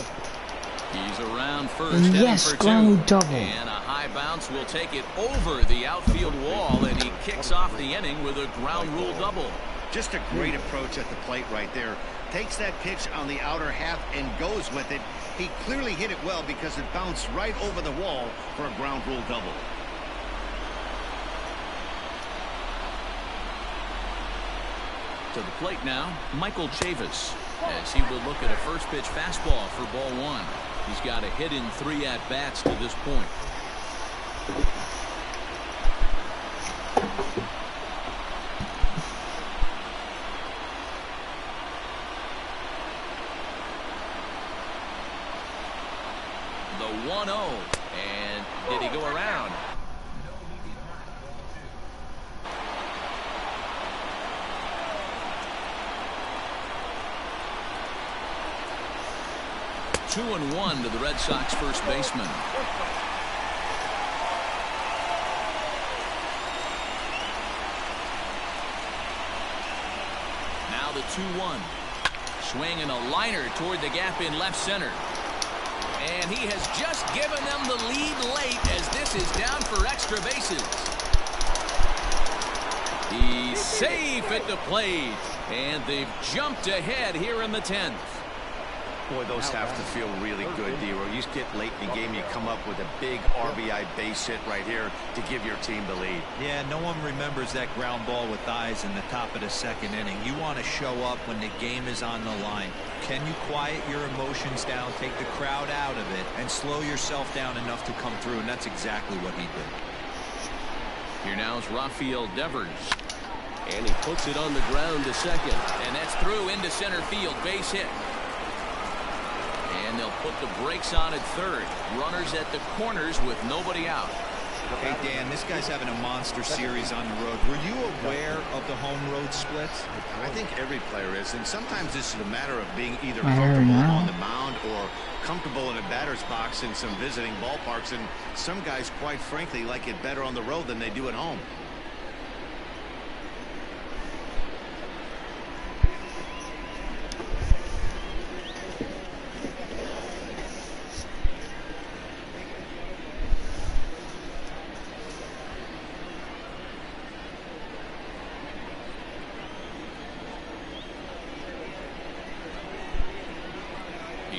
He's around first. Yes, ground double. And a high bounce will take it over the outfield wall, and he kicks off the inning with a ground rule double. Just a great approach at the plate right there. Takes that pitch on the outer half and goes with it. He clearly hit it well because it bounced right over the wall for a ground rule double. To the plate now, Michael Chavis, as he will look at a first pitch fastball for ball one. He's got a hit in 3 at-bats to this point. The 1-0, and did he go around? Two and one to the Red Sox first baseman. Now the 2-1. Swinging a liner toward the gap in left center. And he has just given them the lead late as this is down for extra bases. He's safe at the plate. And they've jumped ahead here in the 10th. Boy, those have to feel really good, D-Row. You get late in the game, you come up with a big RBI base hit right here to give your team the lead. Yeah, no one remembers that ground ball with eyes in the top of the second inning. You want to show up when the game is on the line. Can you quiet your emotions down, take the crowd out of it, and slow yourself down enough to come through? And that's exactly what he did. Here now is Rafael Devers. And he puts it on the ground to second. And that's through into center field. Base hit. And they'll put the brakes on at third. Runners at the corners with nobody out. Hey, Dan, this guy's having a monster series on the road. Were you aware of the home-road splits? I think every player is, and sometimes it's a matter of being either comfortable on the mound or comfortable in a batter's box in some visiting ballparks, and some guys, quite frankly, like it better on the road than they do at home.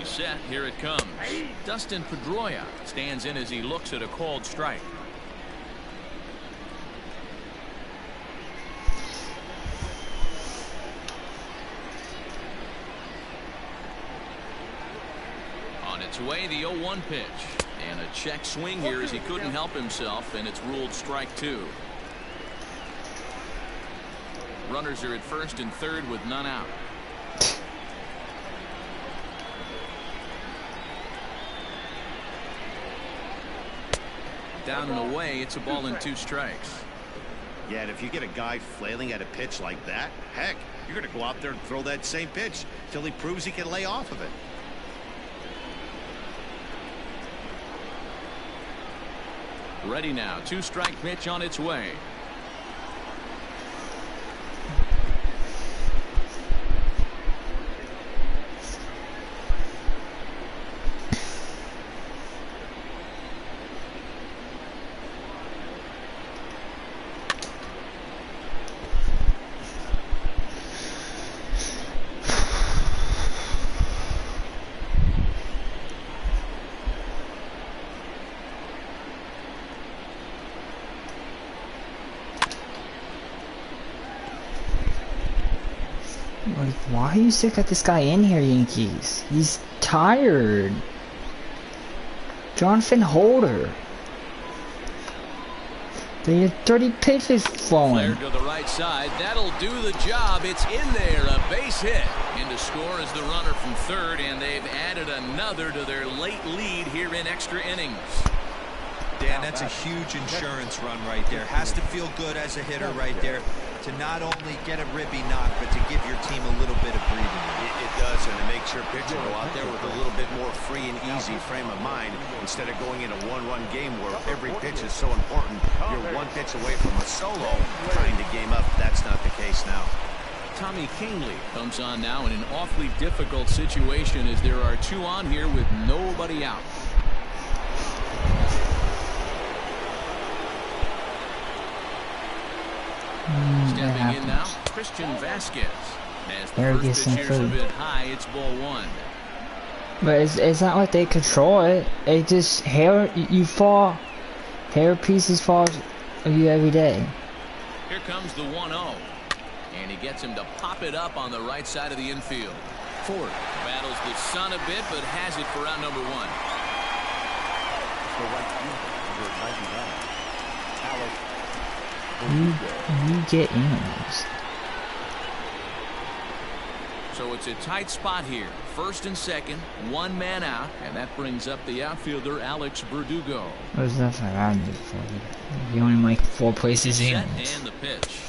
Set. Here it comes. Dustin Pedroia stands in as he looks at a called strike. On its way, the 0-1 pitch. And a check swing here as he couldn't help himself, and it's ruled strike two. Runners are at first and third with none out. down and away. It's a ball and 2 strikes. Yeah, and if you get a guy flailing at a pitch like that, heck, you're going to go out there and throw that same pitch till he proves he can lay off of it. Ready now. 2-strike pitch on its way. Like, why you still got this guy in here, Yankees? He's tired. Jonathan Holder. They had 30 pitches flowing. Flared to the right side. That'll do the job. It's in there. A base hit. In to score is the runner from third, and they've added another to their late lead here in extra innings. Dan, that's a huge insurance run right there. Has to feel good as a hitter right there to not only get a ribby knock, but to give your team a little bit of breathing room. It does, and it makes your pitcher go out there with a little bit more free and easy frame of mind instead of going in a one-run game where every pitch is so important. You're one pitch away from a solo trying to game up. That's not the case now. Tommy Kingley comes on now in an awfully difficult situation as there are 2 on here with nobody out. Stepping in now, Christian Vasquez. As the first pitch here's a bit high, it's ball 1. But it's not like they control it. It just you fall, hair pieces fall of you every day. Here comes the 1-0, and he gets him to pop it up on the right side of the infield. Ford battles the sun a bit, but has it for out number 1. You get innings. So it's a tight spot here. First and second, 1 man out, and that brings up the outfielder Alex Verdugo. There's nothing I need for you. You only make 4 places in. And the pitch.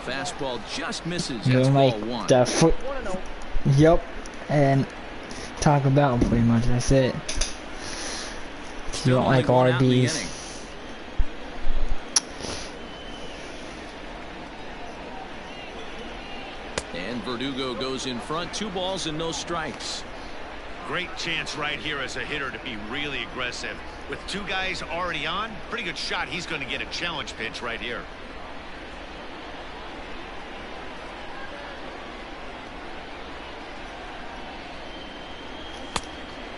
Fastball just misses. You That's only ball make 1. the foot. Yep. And talk about them pretty much. That's it. You don't like RBs. And Verdugo goes in front. 2 balls and no strikes. Great chance right here as a hitter to be really aggressive. With 2 guys already on, pretty good shot. He's going to get a challenge pitch right here.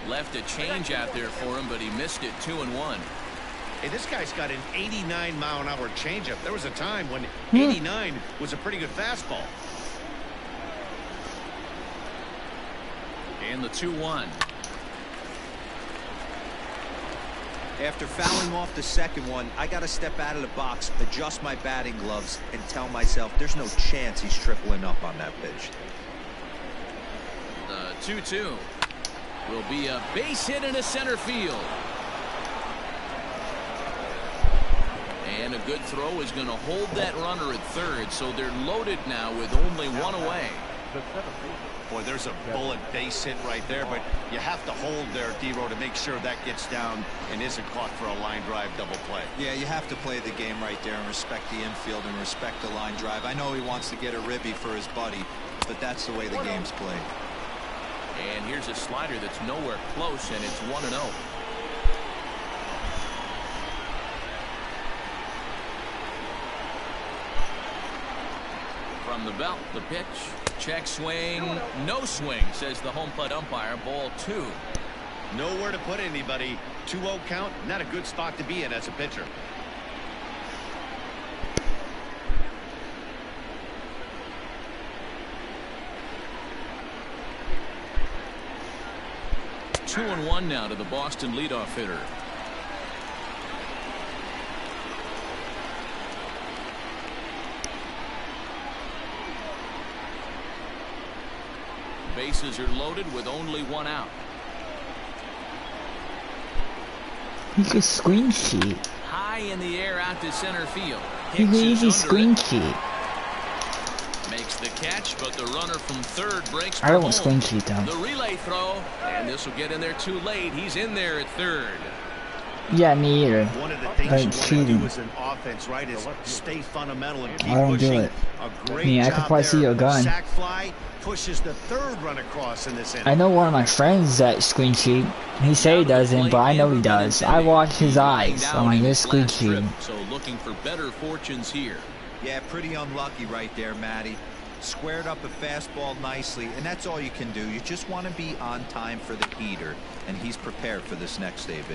Left a change out there for him, but he missed it. 2-1. Hey, this guy's got an 89-mile-an-hour changeup. There was a time when 89 was a pretty good fastball. And the 2-1. After fouling off the second one, I got to step out of the box, adjust my batting gloves, and tell myself there's no chance he's tripling up on that pitch. The 2-2 will be a base hit into center field. And a good throw is going to hold that runner at third, so they're loaded now with only 1 away. Boy, there's a bullet base hit right there, but you have to hold there, D-Row, to make sure that gets down and isn't caught for a line drive double play. Yeah, you have to play the game right there and respect the infield and respect the line drive. I know he wants to get a ribby for his buddy, but that's the way the game's played. And here's a slider that's nowhere close, and it's 1-0. From the belt, the pitch. Check swing. No swing, says the home plate umpire. Ball 2. Nowhere to put anybody. 2-0 count. Not a good spot to be in as a pitcher. Two and 1 now to the Boston leadoff hitter. Bases are loaded with only 1 out. He could screen sheet. High in the air out to center field. He could easily screen sheet. Makes the catch, but the runner from third breaks for I don't want home. screen sheet though. The relay throw, and this will get in there too late. He's in there at third. Yeah, me either. One of the things you want to do as an offense, right, is stay fundamental and keep I don't pushing. do it. A great I could job probably there. see your gun. Sack fly pushes the third run across in this inning. I know one of my friends that screen sheet. He say he doesn't, but I know he does. I watch his eyes. I'm like, this screen sheet. So looking for better fortunes here. Yeah, pretty unlucky right there, Matty. Squared up a fastball nicely, and that's all you can do. You just want to be on time for the heater, and he's prepared for this next AB.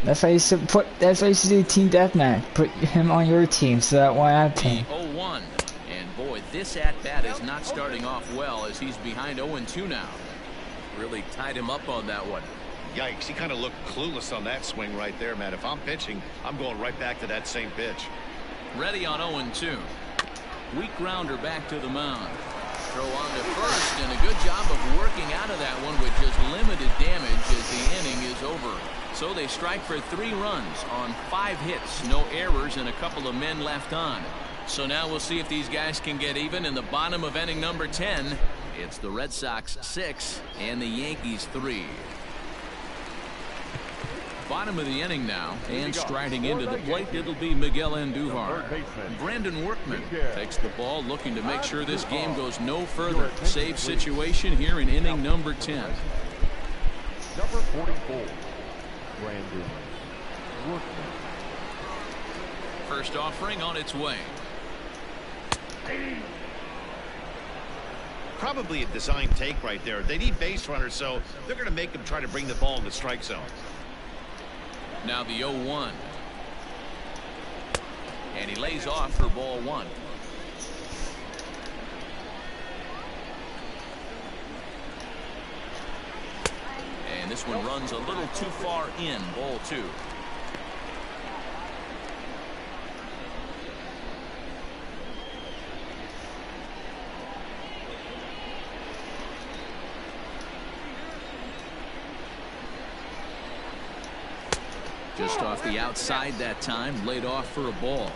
That's why you should put. That's why you should do team deathmatch. Put him on your team, so that why I team. 0-1, and boy, this at bat is not starting off well as he's behind 0-2 now. Really tied him up on that one. Yikes, he kind of looked clueless on that swing right there, Matt. If I'm pitching, I'm going right back to that same pitch. Ready on 0-2. Weak grounder back to the mound. Throw on to first, and a good job of working out of that one with just limited damage as the inning is over. So they strike for 3 runs on 5 hits, no errors, and a couple of men left on. So now we'll see if these guys can get even in the bottom of inning number 10. It's the Red Sox 6 and the Yankees 3. Bottom of the inning now, and striding into the plate, it'll be Miguel Andujar. Brandon Workman takes the ball, looking to make sure this game goes no further. Save situation here in inning number 10. Number 44, Brandon Workman. First offering on its way. Probably a design take right there. They need base runners, so they're going to make them try to bring the ball in the strike zone. Now the 0-1. And he lays off for ball 1. And this one runs a little too far in, ball 2. Just off the outside that time, laid off for a ball.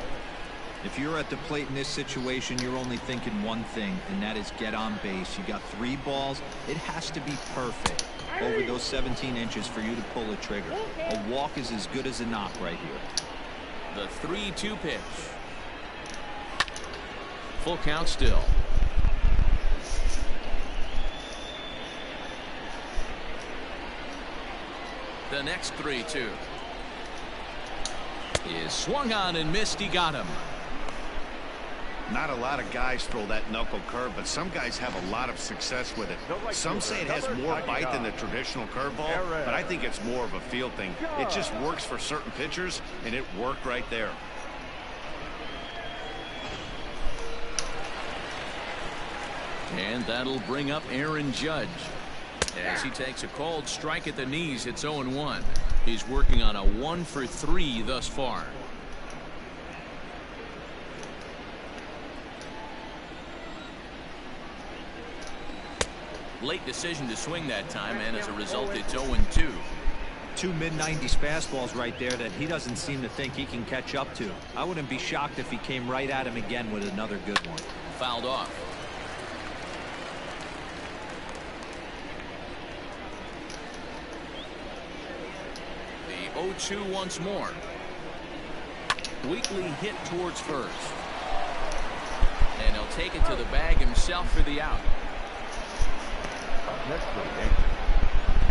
If you're at the plate in this situation, you're only thinking one thing, and that is get on base. You got 3 balls. It has to be perfect over those 17 inches for you to pull a trigger. A walk is as good as a knock right here. The 3-2 pitch. Full count still. The next 3-2 is swung on and missed. He got him. Not a lot of guys throw that knuckle curve, but some guys have a lot of success with it. Some say it has more bite than the traditional curveball, but I think it's more of a feel thing. It just works for certain pitchers, and it worked right there. And that'll bring up Aaron Judge as he takes a called strike at the knees. It's 0-1. He's working on a 1 for 3 thus far. Late decision to swing that time, and as a result it's 0-2. 2 mid-90s fastballs right there that he doesn't seem to think he can catch up to. I wouldn't be shocked if he came right at him again with another good one. Fouled off. The 0-2 once more. Weakly hit towards first. And he'll take it to the bag himself for the out. Next for the Yankees,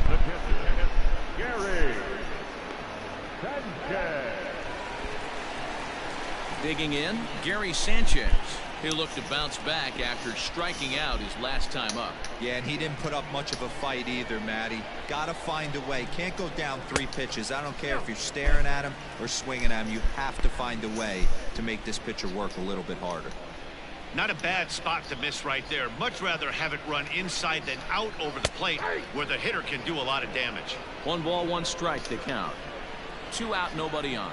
the pitcher, Gary Sanchez. Digging in, Gary Sanchez. He'll look to bounce back after striking out his last time up. Yeah, and he didn't put up much of a fight either, Matty. Gotta find a way. Can't go down 3 pitches. I don't care if you're staring at him or swinging at him. You have to find a way to make this pitcher work a little bit harder. Not a bad spot to miss right there. Much rather have it run inside than out over the plate where the hitter can do a lot of damage. 1 ball, 1 strike to count. 2 out, nobody on.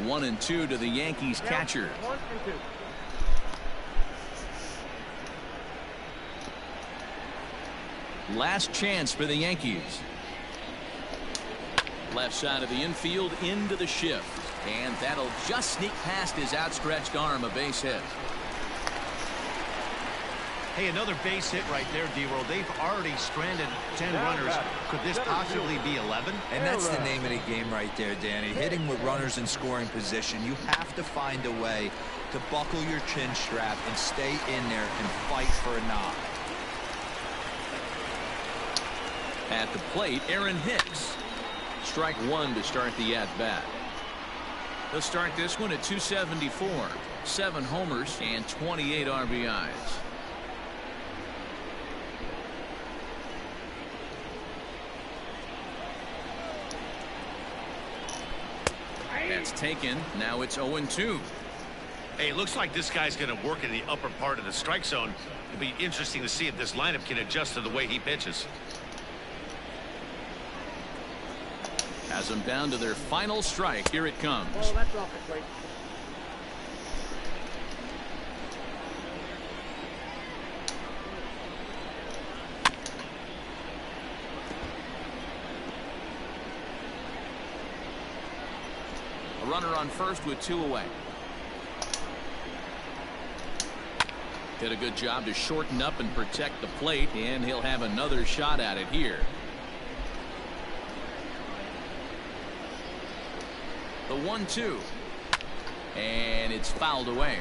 1-2 to the Yankees catcher. Last chance for the Yankees. Left side of the infield into the shift. And that'll just sneak past his outstretched arm, a base hit. Hey, another base hit right there, D-Roll. They've already stranded 10 runners. Could this possibly be 11? And that's the name of the game right there, Danny. Hitting with runners in scoring position. You have to find a way to buckle your chin strap and stay in there and fight for a knock. At the plate, Aaron Hicks. Strike one to start the at-bat. They'll start this one at 274. 7 homers and 28 RBIs. That's taken. Now it's 0-2. Hey, it looks like this guy's going to work in the upper part of the strike zone. It'll be interesting to see if this lineup can adjust to the way he pitches. Has them down to their final strike. Here it comes. Oh, that's off the plate. A runner on first with 2 away. Did a good job to shorten up and protect the plate, and he'll have another shot at it here. The 1-2. And it's fouled away.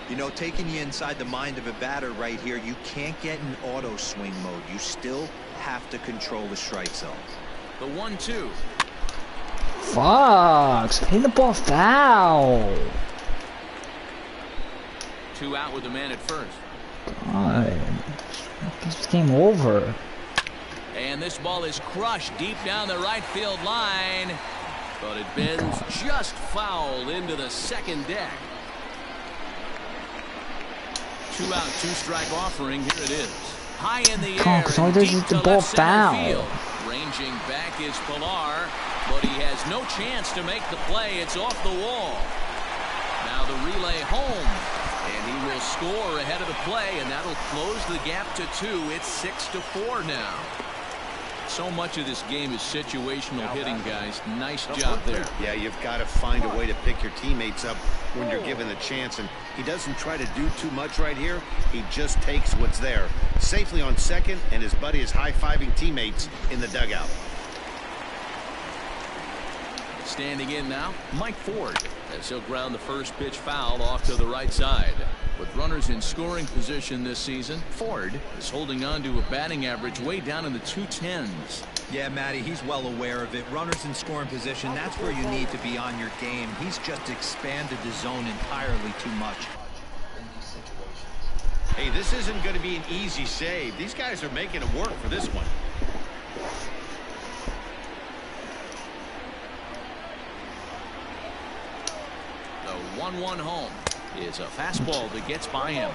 You know, taking you inside the mind of a batter right here, you can't get in auto swing mode. You still have to control the strike zone. The 1-2. Fox, hit the ball foul. 2 out with the man at first. God, this game over. And this ball is crushed deep down the right field line. But it bends just foul into the second deck. 2 out, 2 strike offering. Here it is. High in the air and deep to left center field. Ranging back is Pilar, but he has no chance to make the play. It's off the wall. Now the relay home, and he will score ahead of the play, and that'll close the gap to 2. It's 6-4 now. So much of this game is situational hitting, guys. Nice job there. Yeah, you've got to find a way to pick your teammates up when you're given the chance, and he doesn't try to do too much right here. He just takes what's there. Safely on second, and his buddy is high-fiving teammates in the dugout. Standing in now, Mike Ford, as he'll ground the first pitch foul off to the right side. With runners in scoring position this season, Ford is holding on to a batting average way down in the 210s. Yeah, Matty, he's well aware of it. Runners in scoring position, that's where you need to be on your game. He's just expanded the zone entirely too much. Hey, this isn't going to be an easy save. These guys are making it work for this one. The 1-1 home is a fastball that gets by him.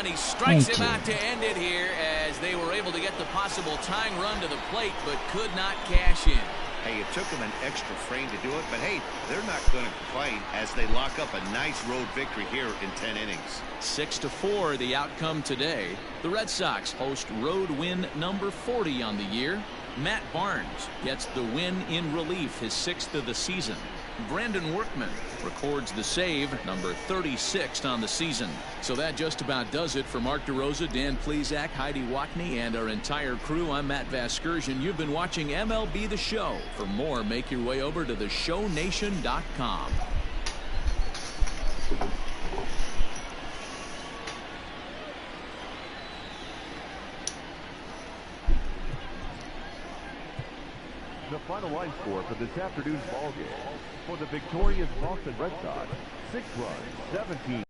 And he strikes him out to end it here, as they were able to get the possible tying run to the plate but could not cash in. Hey, it took them an extra frame to do it, but hey, they're not going to complain as they lock up a nice road victory here in 10 innings. 6-4 the outcome today. The Red Sox host road win number 40 on the year. Matt Barnes gets the win in relief, his 6th of the season. Brandon Workman records the save, number 36 on the season. So that just about does it for Mark DeRosa, Dan Plesac, Heidi Watney, and our entire crew. I'm Matt Vasgersian. You've been watching MLB The Show. For more, make your way over to theshownation.com. The final line score for this afternoon's ballgame. For the victorious Boston Red Sox, 6 runs, 17